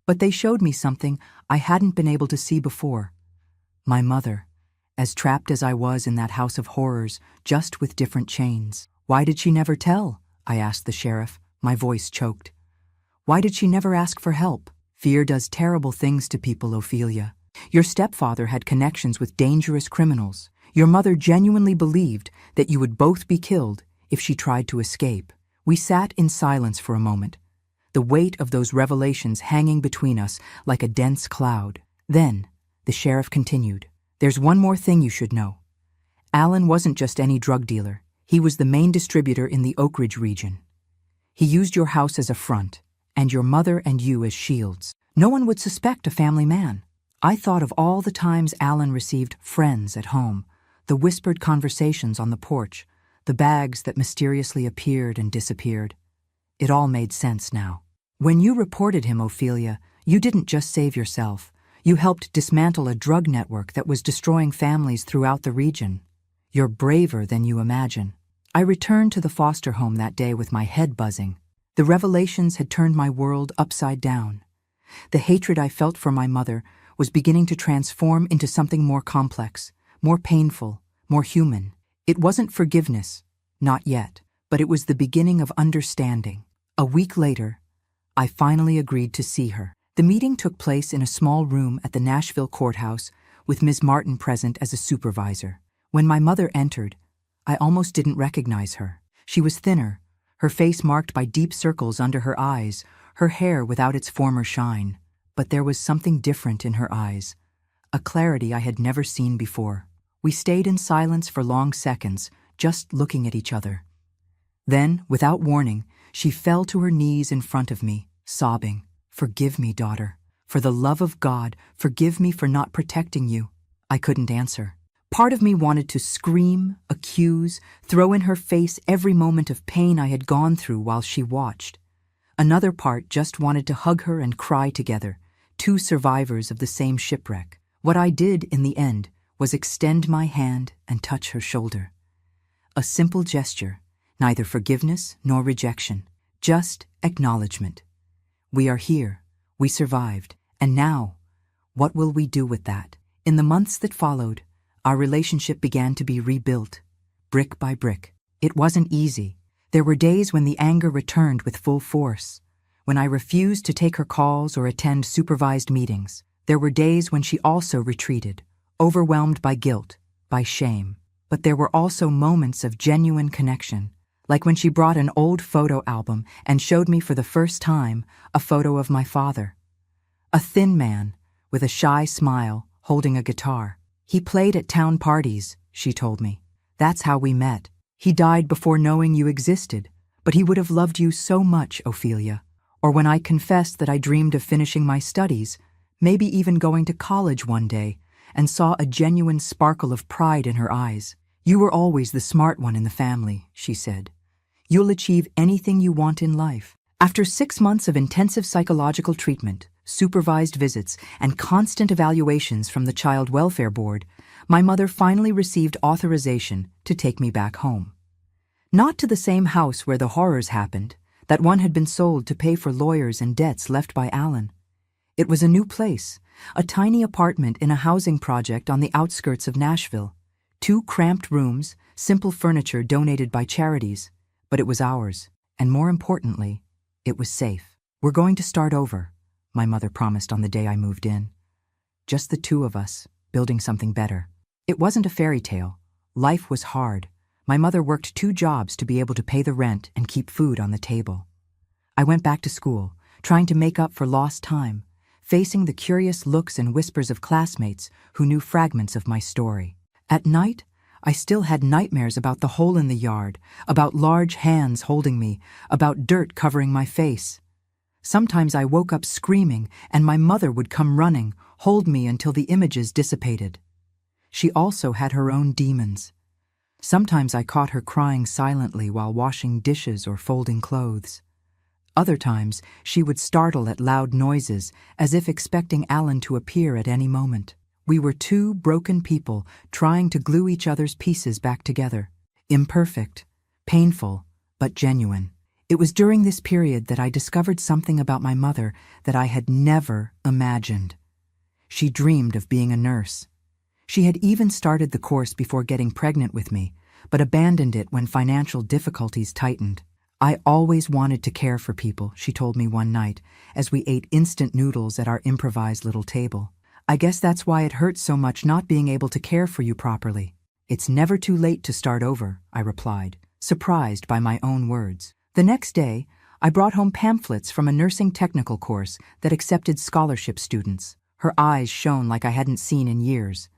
But they showed me something I hadn't been able to see before. My mother, as trapped as I was in that house of horrors, just with different chains. Why did she never tell? I asked the sheriff, my voice choked. Why did she never ask for help? Fear does terrible things to people, Ophelia. Your stepfather had connections with dangerous criminals. Your mother genuinely believed that you would both be killed if she tried to escape. We sat in silence for a moment, the weight of those revelations hanging between us like a dense cloud. Then, the sheriff continued, "There's one more thing you should know. Alan wasn't just any drug dealer. He was the main distributor in the Oak Ridge region. He used your house as a front, and your mother and you as shields. No one would suspect a family man." I thought of all the times Alan received friends at home, the whispered conversations on the porch, the bags that mysteriously appeared and disappeared. It all made sense now. When you reported him, Ophelia, you didn't just save yourself. You helped dismantle a drug network that was destroying families throughout the region. You're braver than you imagine. I returned to the foster home that day with my head buzzing. The revelations had turned my world upside down. The hatred I felt for my mother was beginning to transform into something more complex, more painful, more human. It wasn't forgiveness, not yet, but it was the beginning of understanding. A week later, I finally agreed to see her. The meeting took place in a small room at the Nashville courthouse with Ms. Martin present as a supervisor. When my mother entered, I almost didn't recognize her. She was thinner, her face marked by deep circles under her eyes, her hair without its former shine. But there was something different in her eyes, a clarity I had never seen before. We stayed in silence for long seconds, just looking at each other. Then, without warning, she fell to her knees in front of me, sobbing, "Forgive me, daughter. For the love of God, forgive me for not protecting you." I couldn't answer. Part of me wanted to scream, accuse, throw in her face every moment of pain I had gone through while she watched. Another part just wanted to hug her and cry together, two survivors of the same shipwreck. What I did in the end was extend my hand and touch her shoulder. A simple gesture, neither forgiveness nor rejection, just acknowledgement. We are here, we survived, and now, what will we do with that? In the months that followed, our relationship began to be rebuilt, brick by brick. It wasn't easy. There were days when the anger returned with full force, when I refused to take her calls or attend supervised meetings. There were days when she also retreated, overwhelmed by guilt, by shame. But there were also moments of genuine connection, like when she brought an old photo album and showed me for the first time a photo of my father. A thin man, with a shy smile, holding a guitar. "He played at town parties," she told me. "That's how we met. He died before knowing you existed, but he would have loved you so much, Ophelia." Or when I confessed that I dreamed of finishing my studies, maybe even going to college one day, and saw a genuine sparkle of pride in her eyes. "You were always the smart one in the family," she said. "You'll achieve anything you want in life." After 6 months of intensive psychological treatment, supervised visits, and constant evaluations from the Child Welfare Board, my mother finally received authorization to take me back home. Not to the same house where the horrors happened. That one had been sold to pay for lawyers and debts left by Alan. It was a new place, a tiny apartment in a housing project on the outskirts of Nashville. 2 cramped rooms, simple furniture donated by charities. But it was ours, and more importantly, it was safe. "We're going to start over," my mother promised on the day I moved in. Just the 2 of us, building something better. It wasn't a fairy tale. Life was hard. My mother worked 2 jobs to be able to pay the rent and keep food on the table. I went back to school, trying to make up for lost time, facing the curious looks and whispers of classmates who knew fragments of my story. At night, I still had nightmares about the hole in the yard, about large hands holding me, about dirt covering my face. Sometimes I woke up screaming, and my mother would come running, hold me until the images dissipated. She also had her own demons. Sometimes I caught her crying silently while washing dishes or folding clothes. Other times, she would startle at loud noises, as if expecting Alan to appear at any moment. We were 2 broken people trying to glue each other's pieces back together. Imperfect, painful, but genuine. It was during this period that I discovered something about my mother that I had never imagined. She dreamed of being a nurse. She had even started the course before getting pregnant with me, but abandoned it when financial difficulties tightened. "I always wanted to care for people," she told me one night, as we ate instant noodles at our improvised little table. "I guess that's why it hurts so much not being able to care for you properly." "It's never too late to start over," I replied, surprised by my own words. The next day, I brought home pamphlets from a nursing technical course that accepted scholarship students. Her eyes shone like I hadn't seen in years.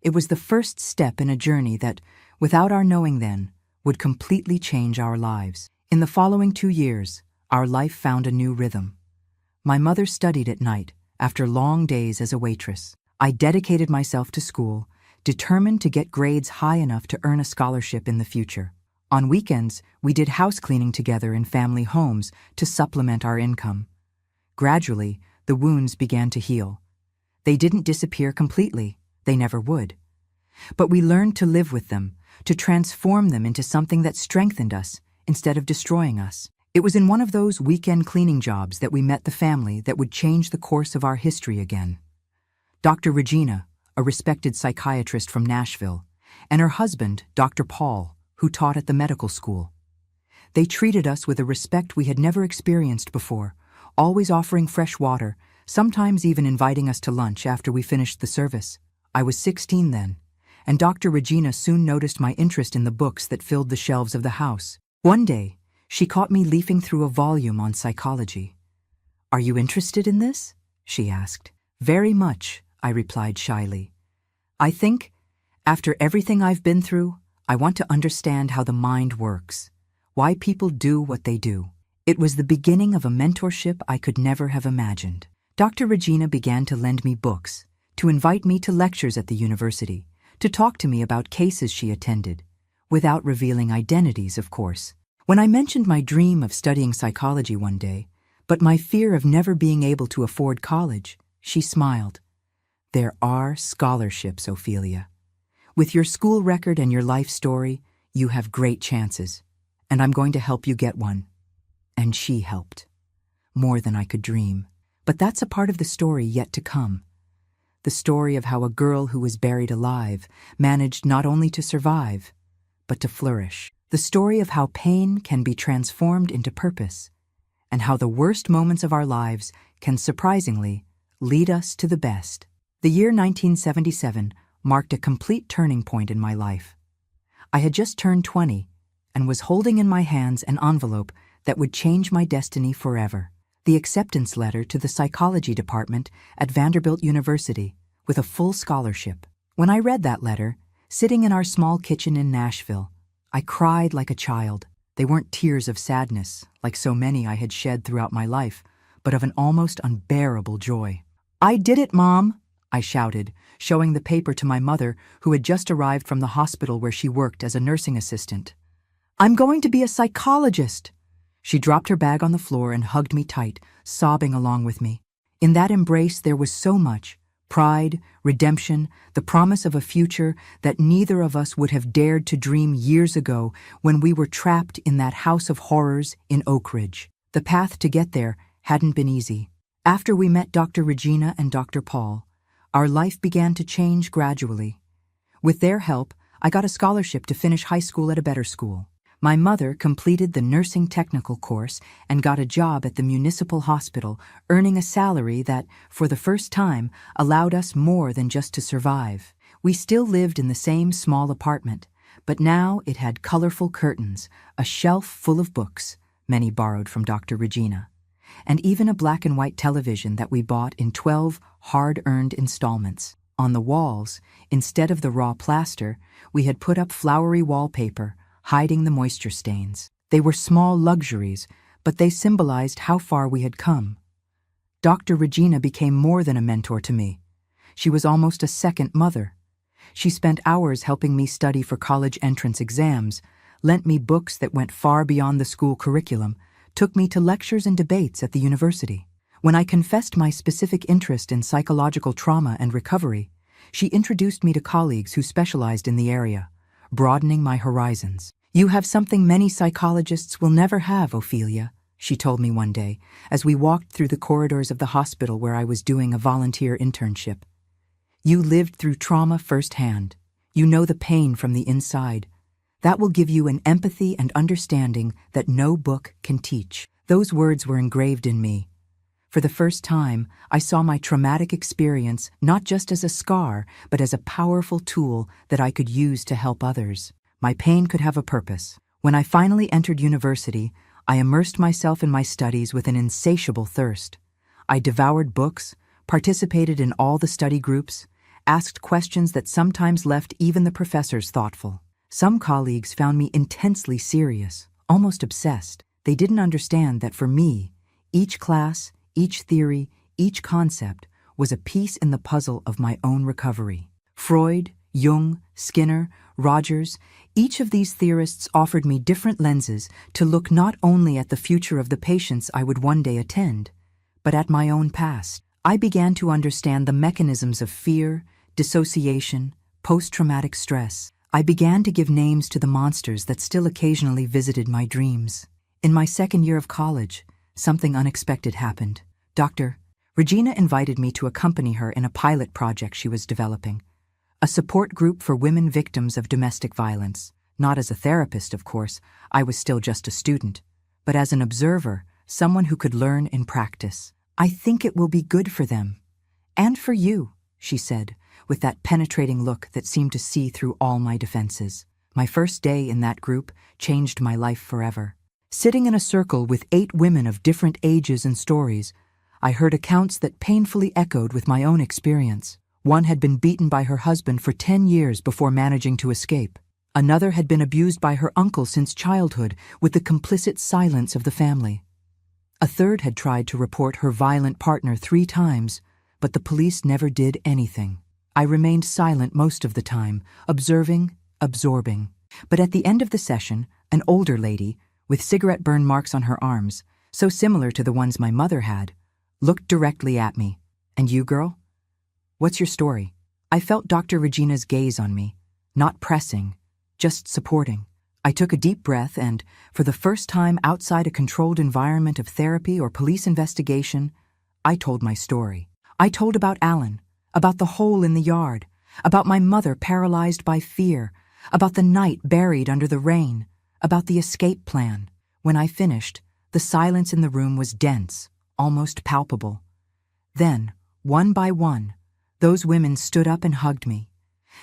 It was the first step in a journey that, without our knowing then, would completely change our lives. In the following 2 years, our life found a new rhythm. My mother studied at night, after long days as a waitress. I dedicated myself to school, determined to get grades high enough to earn a scholarship in the future. On weekends, we did house cleaning together in family homes to supplement our income. Gradually, the wounds began to heal. They didn't disappear completely. They never would. But we learned to live with them, to transform them into something that strengthened us instead of destroying us. It was in one of those weekend cleaning jobs that we met the family that would change the course of our history again. Dr. Regina, a respected psychiatrist from Nashville, and her husband, Dr. Paul, who taught at the medical school. They treated us with a respect we had never experienced before, always offering fresh water, sometimes even inviting us to lunch after we finished the service. I was 16 then, and Dr. Regina soon noticed my interest in the books that filled the shelves of the house. One day, she caught me leafing through a volume on psychology. "Are you interested in this?" she asked. "Very much," I replied shyly. "I think, after everything I've been through, I want to understand how the mind works, why people do what they do." It was the beginning of a mentorship I could never have imagined. Dr. Regina began to lend me books, to invite me to lectures at the university, to talk to me about cases she attended, without revealing identities, of course. When I mentioned my dream of studying psychology one day, but my fear of never being able to afford college, she smiled. "There are scholarships, Ophelia. With your school record and your life story, you have great chances, and I'm going to help you get one." And she helped. More than I could dream. But that's a part of the story yet to come. The story of how a girl who was buried alive managed not only to survive, but to flourish. The story of how pain can be transformed into purpose, and how the worst moments of our lives can surprisingly lead us to the best. The year 1977 marked a complete turning point in my life. I had just turned 20 and was holding in my hands an envelope that would change my destiny forever. The acceptance letter to the psychology department at Vanderbilt University with a full scholarship. When I read that letter, sitting in our small kitchen in Nashville, I cried like a child. They weren't tears of sadness, like so many I had shed throughout my life, but of an almost unbearable joy. "I did it, Mom!" I shouted, showing the paper to my mother, who had just arrived from the hospital where she worked as a nursing assistant. "I'm going to be a psychologist!" She dropped her bag on the floor and hugged me tight, sobbing along with me. In that embrace there was so much: pride, redemption, the promise of a future that neither of us would have dared to dream years ago when we were trapped in that house of horrors in Oak Ridge. The path to get there hadn't been easy. After we met Dr. Regina and Dr. Paul, our life began to change gradually. With their help, I got a scholarship to finish high school at a better school. My mother completed the nursing technical course and got a job at the municipal hospital, earning a salary that, for the first time, allowed us more than just to survive. We still lived in the same small apartment, but now it had colorful curtains, a shelf full of books, many borrowed from Dr. Regina, and even a black and white television that we bought in 12 hard-earned installments. On the walls, instead of the raw plaster, we had put up flowery wallpaper, hiding the moisture stains. They were small luxuries, but they symbolized how far we had come. Dr. Regina became more than a mentor to me. She was almost a second mother. She spent hours helping me study for college entrance exams, lent me books that went far beyond the school curriculum, took me to lectures and debates at the university. When I confessed my specific interest in psychological trauma and recovery, she introduced me to colleagues who specialized in the area, broadening my horizons. "You have something many psychologists will never have, Ophelia," she told me one day, as we walked through the corridors of the hospital where I was doing a volunteer internship. You lived through trauma firsthand. You know the pain from the inside. That will give you an empathy and understanding that no book can teach. Those words were engraved in me. For the first time, I saw my traumatic experience not just as a scar, but as a powerful tool that I could use to help others. My pain could have a purpose. When I finally entered university, I immersed myself in my studies with an insatiable thirst. I devoured books, participated in all the study groups, asked questions that sometimes left even the professors thoughtful. Some colleagues found me intensely serious, almost obsessed. They didn't understand that for me, each class, each theory, each concept was a piece in the puzzle of my own recovery. Freud, Jung, Skinner, Rogers, each of these theorists offered me different lenses to look not only at the future of the patients I would one day attend, but at my own past. I began to understand the mechanisms of fear, dissociation, post-traumatic stress. I began to give names to the monsters that still occasionally visited my dreams. In my second year of college, something unexpected happened. Dr. Regina invited me to accompany her in a pilot project she was developing, a support group for women victims of domestic violence. Not as a therapist, of course, I was still just a student, but as an observer, someone who could learn in practice. I think it will be good for them. And for you, she said, with that penetrating look that seemed to see through all my defenses. My first day in that group changed my life forever. Sitting in a circle with 8 women of different ages and stories, I heard accounts that painfully echoed with my own experience. One had been beaten by her husband for 10 years before managing to escape. Another had been abused by her uncle since childhood with the complicit silence of the family. A third had tried to report her violent partner 3 times, but the police never did anything. I remained silent most of the time, observing, absorbing. But at the end of the session, an older lady, with cigarette burn marks on her arms, so similar to the ones my mother had, looked directly at me. And you, girl? What's your story? I felt Dr. Regina's gaze on me, not pressing, just supporting. I took a deep breath and, for the first time outside a controlled environment of therapy or police investigation, I told my story. I told about Alan, about the hole in the yard, about my mother paralyzed by fear, about the night buried under the rain, about the escape plan. When I finished, the silence in the room was dense, almost palpable. Then, one by one, those women stood up and hugged me.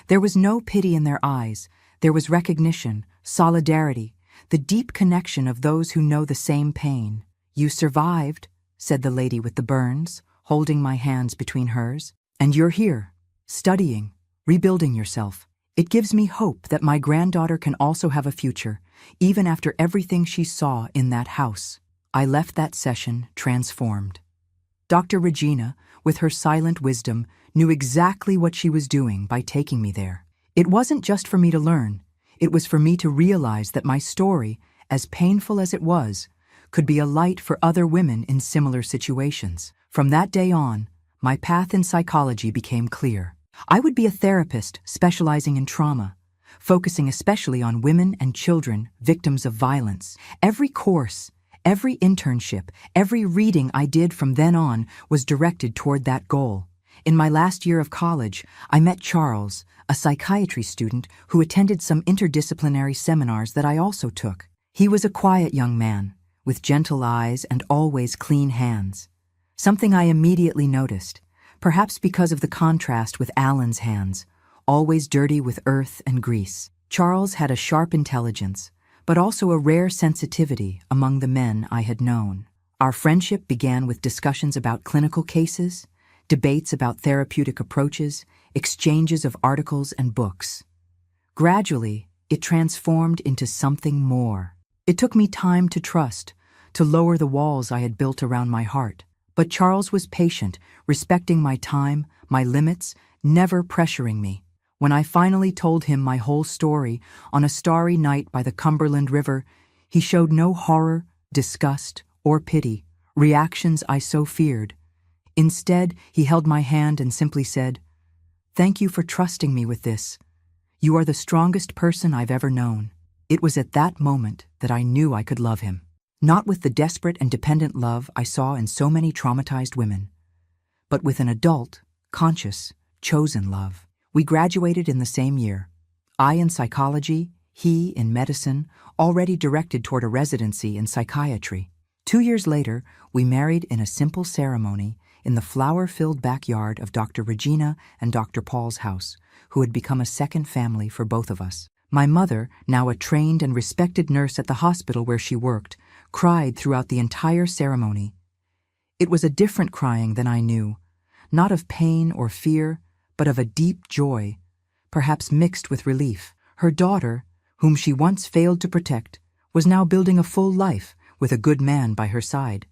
There was no pity in their eyes. There was recognition, solidarity, the deep connection of those who know the same pain. You survived, said the lady with the burns, holding my hands between hers. And you're here, studying, rebuilding yourself. It gives me hope that my granddaughter can also have a future, even after everything she saw in that house. I left that session transformed. Dr. Regina, with her silent wisdom, knew exactly what she was doing by taking me there. It wasn't just for me to learn. It was for me to realize that my story, as painful as it was, could be a light for other women in similar situations. From that day on, my path in psychology became clear. I would be a therapist specializing in trauma, focusing especially on women and children victims of violence. Every course, every internship, every reading I did from then on was directed toward that goal. In my last year of college, I met Charles, a psychiatry student who attended some interdisciplinary seminars that I also took. He was a quiet young man, with gentle eyes and always clean hands. Something I immediately noticed, perhaps because of the contrast with Alan's hands, always dirty with earth and grease. Charles had a sharp intelligence, but also a rare sensitivity among the men I had known. Our friendship began with discussions about clinical cases, debates about therapeutic approaches, exchanges of articles and books. Gradually, it transformed into something more. It took me time to trust, to lower the walls I had built around my heart. But Charles was patient, respecting my time, my limits, never pressuring me. When I finally told him my whole story on a starry night by the Cumberland River, he showed no horror, disgust, or pity, reactions I so feared. Instead, he held my hand and simply said, "Thank you for trusting me with this. You are the strongest person I've ever known." It was at that moment that I knew I could love him. Not with the desperate and dependent love I saw in so many traumatized women, but with an adult, conscious, chosen love. We graduated in the same year. I in psychology, he in medicine, already directed toward a residency in psychiatry. 2 years later, we married in a simple ceremony in the flower-filled backyard of Dr. Regina and Dr. Paul's house, who had become a second family for both of us. My mother, now a trained and respected nurse at the hospital where she worked, cried throughout the entire ceremony. It was a different crying than I knew, not of pain or fear, but of a deep joy, perhaps mixed with relief. Her daughter, whom she once failed to protect, was now building a full life with a good man by her side.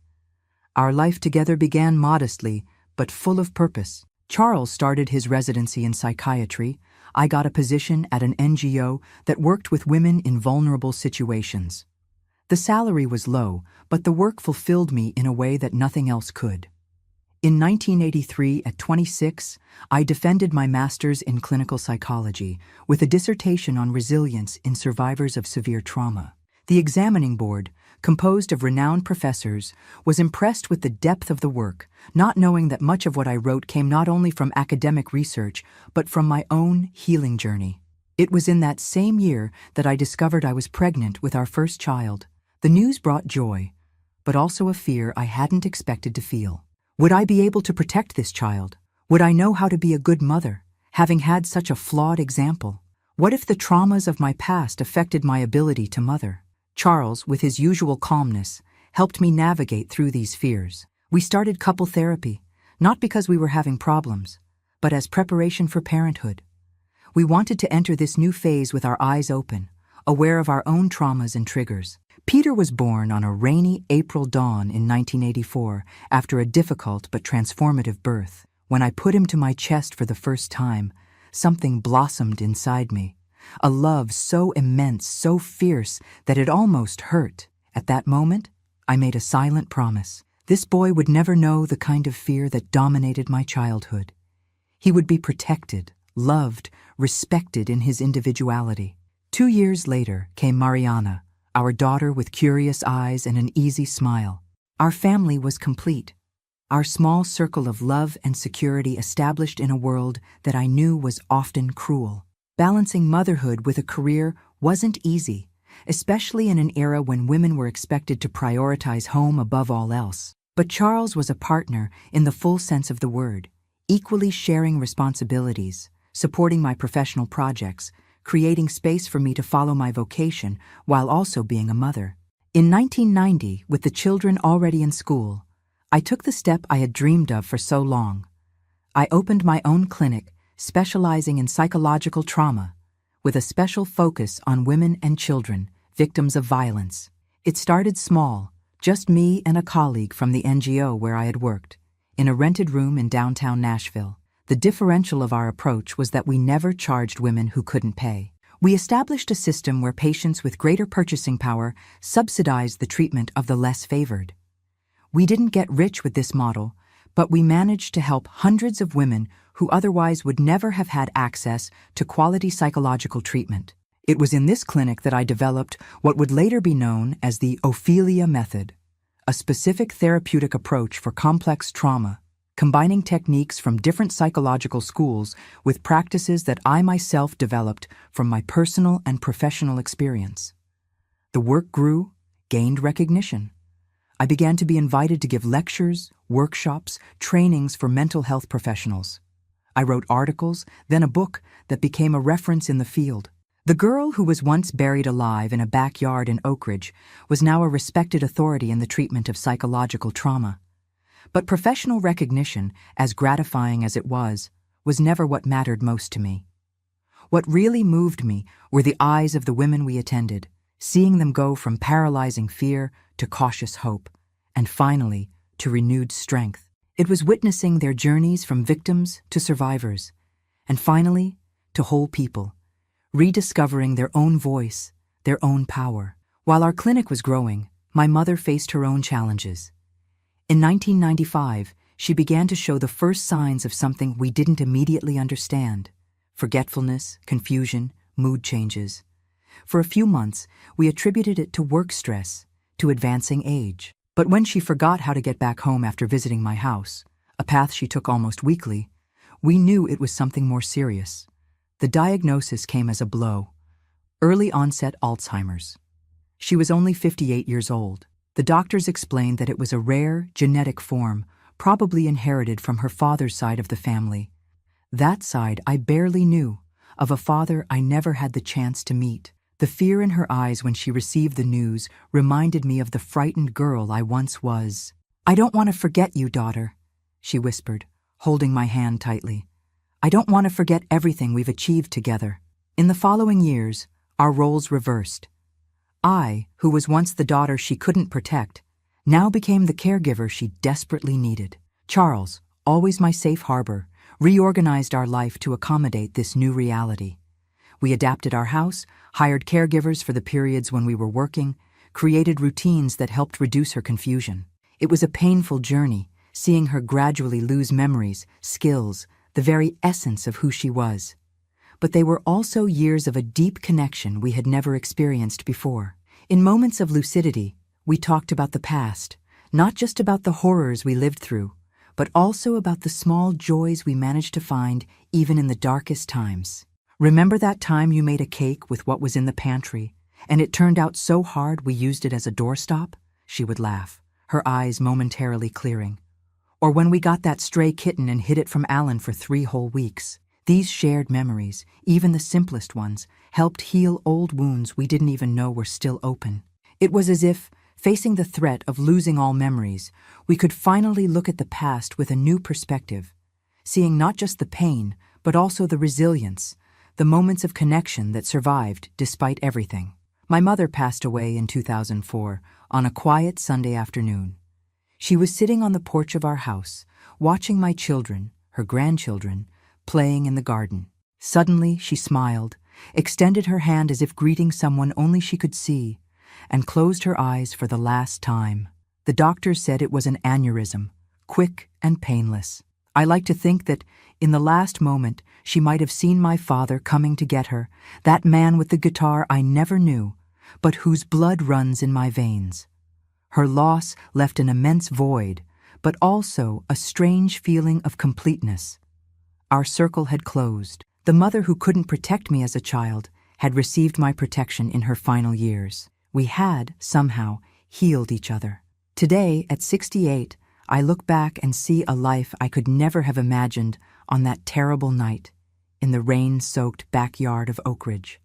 Our life together began modestly, but full of purpose. Charles started his residency in psychiatry. I got a position at an NGO that worked with women in vulnerable situations. The salary was low, but the work fulfilled me in a way that nothing else could. In 1983, at 26, I defended my master's in clinical psychology with a dissertation on resilience in survivors of severe trauma. The examining board, composed of renowned professors, was impressed with the depth of the work, not knowing that much of what I wrote came not only from academic research, but from my own healing journey. It was in that same year that I discovered I was pregnant with our first child. The news brought joy, but also a fear I hadn't expected to feel. Would I be able to protect this child? Would I know how to be a good mother, having had such a flawed example? What if the traumas of my past affected my ability to mother? Charles, with his usual calmness, helped me navigate through these fears. We started couple therapy, not because we were having problems, but as preparation for parenthood. We wanted to enter this new phase with our eyes open, aware of our own traumas and triggers. Peter was born on a rainy April dawn in 1984 after a difficult but transformative birth. When I put him to my chest for the first time, something blossomed inside me. A love so immense, so fierce, that it almost hurt. At that moment, I made a silent promise. This boy would never know the kind of fear that dominated my childhood. He would be protected, loved, respected in his individuality. 2 years later came Mariana, our daughter with curious eyes and an easy smile. Our family was complete. Our small circle of love and security established in a world that I knew was often cruel. Balancing motherhood with a career wasn't easy, especially in an era when women were expected to prioritize home above all else. But Charles was a partner in the full sense of the word, equally sharing responsibilities, supporting my professional projects, creating space for me to follow my vocation while also being a mother. In 1990, with the children already in school, I took the step I had dreamed of for so long. I opened my own clinic, specializing in psychological trauma, with a special focus on women and children, victims of violence. It started small, just me and a colleague from the NGO where I had worked, in a rented room in downtown Nashville. The differential of our approach was that we never charged women who couldn't pay. We established a system where patients with greater purchasing power subsidized the treatment of the less favored. We didn't get rich with this model, but we managed to help hundreds of women who otherwise would never have had access to quality psychological treatment. It was in this clinic that I developed what would later be known as the Ophelia method, a specific therapeutic approach for complex trauma, combining techniques from different psychological schools with practices that I myself developed from my personal and professional experience. The work grew, gained recognition. I began to be invited to give lectures, workshops, trainings for mental health professionals. I wrote articles, then a book that became a reference in the field. The girl who was once buried alive in a backyard in Oak Ridge was now a respected authority in the treatment of psychological trauma. But professional recognition, as gratifying as it was never what mattered most to me. What really moved me were the eyes of the women we attended, seeing them go from paralyzing fear to cautious hope, and finally, to renewed strength. It was witnessing their journeys from victims to survivors, and finally, to whole people, rediscovering their own voice, their own power. While our clinic was growing, my mother faced her own challenges. In 1995, she began to show the first signs of something we didn't immediately understand: forgetfulness, confusion, mood changes. For a few months, we attributed it to work stress, to advancing age. But when she forgot how to get back home after visiting my house, a path she took almost weekly, We knew it was something more serious. The diagnosis came as a blow. Early onset Alzheimer's. She was only 58 years old. The doctors explained that it was a rare, genetic form, probably inherited from her father's side of the family. That side I barely knew, of a father I never had the chance to meet. The fear in her eyes when she received the news reminded me of the frightened girl I once was. "I don't want to forget you, daughter," she whispered, holding my hand tightly. "I don't want to forget everything we've achieved together." In the following years, our roles reversed. I, who was once the daughter she couldn't protect, now became the caregiver she desperately needed. Charles, always my safe harbor, reorganized our life to accommodate this new reality. We adapted our house, hired caregivers for the periods when we were working, created routines that helped reduce her confusion. It was a painful journey, seeing her gradually lose memories, skills, the very essence of who she was. But they were also years of a deep connection we had never experienced before. In moments of lucidity, we talked about the past, not just about the horrors we lived through, but also about the small joys we managed to find even in the darkest times. "Remember that time you made a cake with what was in the pantry, and it turned out so hard we used it as a doorstop?" She would laugh, her eyes momentarily clearing. "Or when we got that stray kitten and hid it from Alan for 3 whole weeks. These shared memories, even the simplest ones, helped heal old wounds we didn't even know were still open. It was as if, facing the threat of losing all memories, we could finally look at the past with a new perspective, seeing not just the pain, but also the resilience, the moments of connection that survived despite everything." My mother passed away in 2004 on a quiet Sunday afternoon. She was sitting on the porch of our house, watching my children, her grandchildren, playing in the garden. Suddenly, she smiled, extended her hand as if greeting someone only she could see, and closed her eyes for the last time. The doctors said it was an aneurysm, quick and painless. I like to think that, in the last moment, she might have seen my father coming to get her, that man with the guitar I never knew, but whose blood runs in my veins. Her loss left an immense void, but also a strange feeling of completeness. Our circle had closed. The mother who couldn't protect me as a child had received my protection in her final years. We had, somehow, healed each other. Today, at 68, I look back and see a life I could never have imagined on that terrible night in the rain-soaked backyard of Oak Ridge.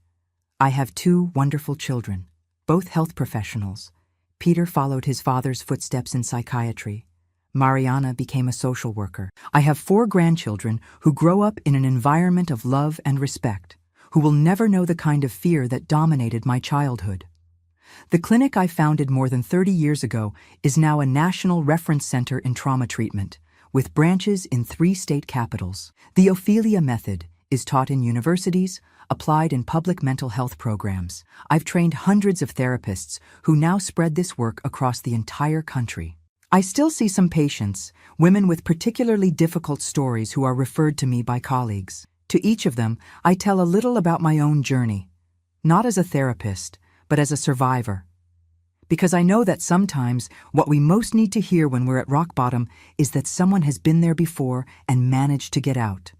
I have 2 wonderful children, both health professionals. Peter followed his father's footsteps in psychiatry. Mariana became a social worker. I have 4 grandchildren who grow up in an environment of love and respect, who will never know the kind of fear that dominated my childhood. The clinic I founded more than 30 years ago is now a national reference center in trauma treatment, with branches in 3 state capitals. The Ophelia method is taught in universities, applied in public mental health programs. I've trained hundreds of therapists who now spread this work across the entire country. I still see some patients, women with particularly difficult stories who are referred to me by colleagues. To each of them, I tell a little about my own journey, not as a therapist, but as a survivor. Because I know that sometimes what we most need to hear when we're at rock bottom is that someone has been there before and managed to get out.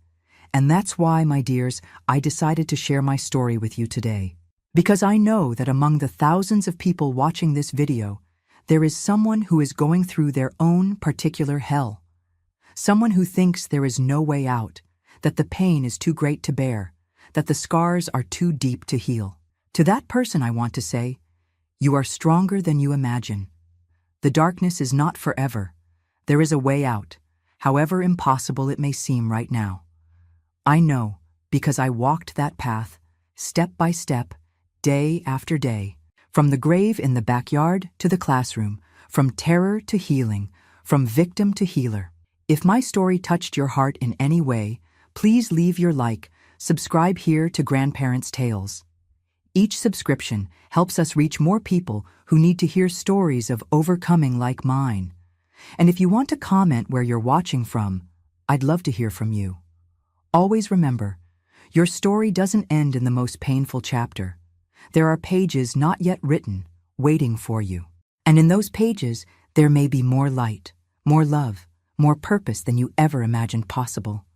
And that's why, my dears, I decided to share my story with you today. Because I know that among the thousands of people watching this video, there is someone who is going through their own particular hell. Someone who thinks there is no way out, that the pain is too great to bear, that the scars are too deep to heal. To that person, I want to say, you are stronger than you imagine. The darkness is not forever. There is a way out, however impossible it may seem right now. I know, because I walked that path, step by step, day after day, from the grave in the backyard to the classroom, from terror to healing, from victim to healer. If my story touched your heart in any way, please leave your like, subscribe here to Grandparents' Tales. Each subscription helps us reach more people who need to hear stories of overcoming like mine. And if you want to comment where you're watching from, I'd love to hear from you. Always remember, your story doesn't end in the most painful chapter. There are pages not yet written, waiting for you. And in those pages, there may be more light, more love, more purpose than you ever imagined possible.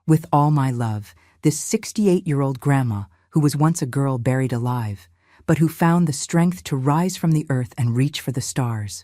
With all my love, this 68-year-old grandma who was once a girl buried alive, but who found the strength to rise from the earth and reach for the stars.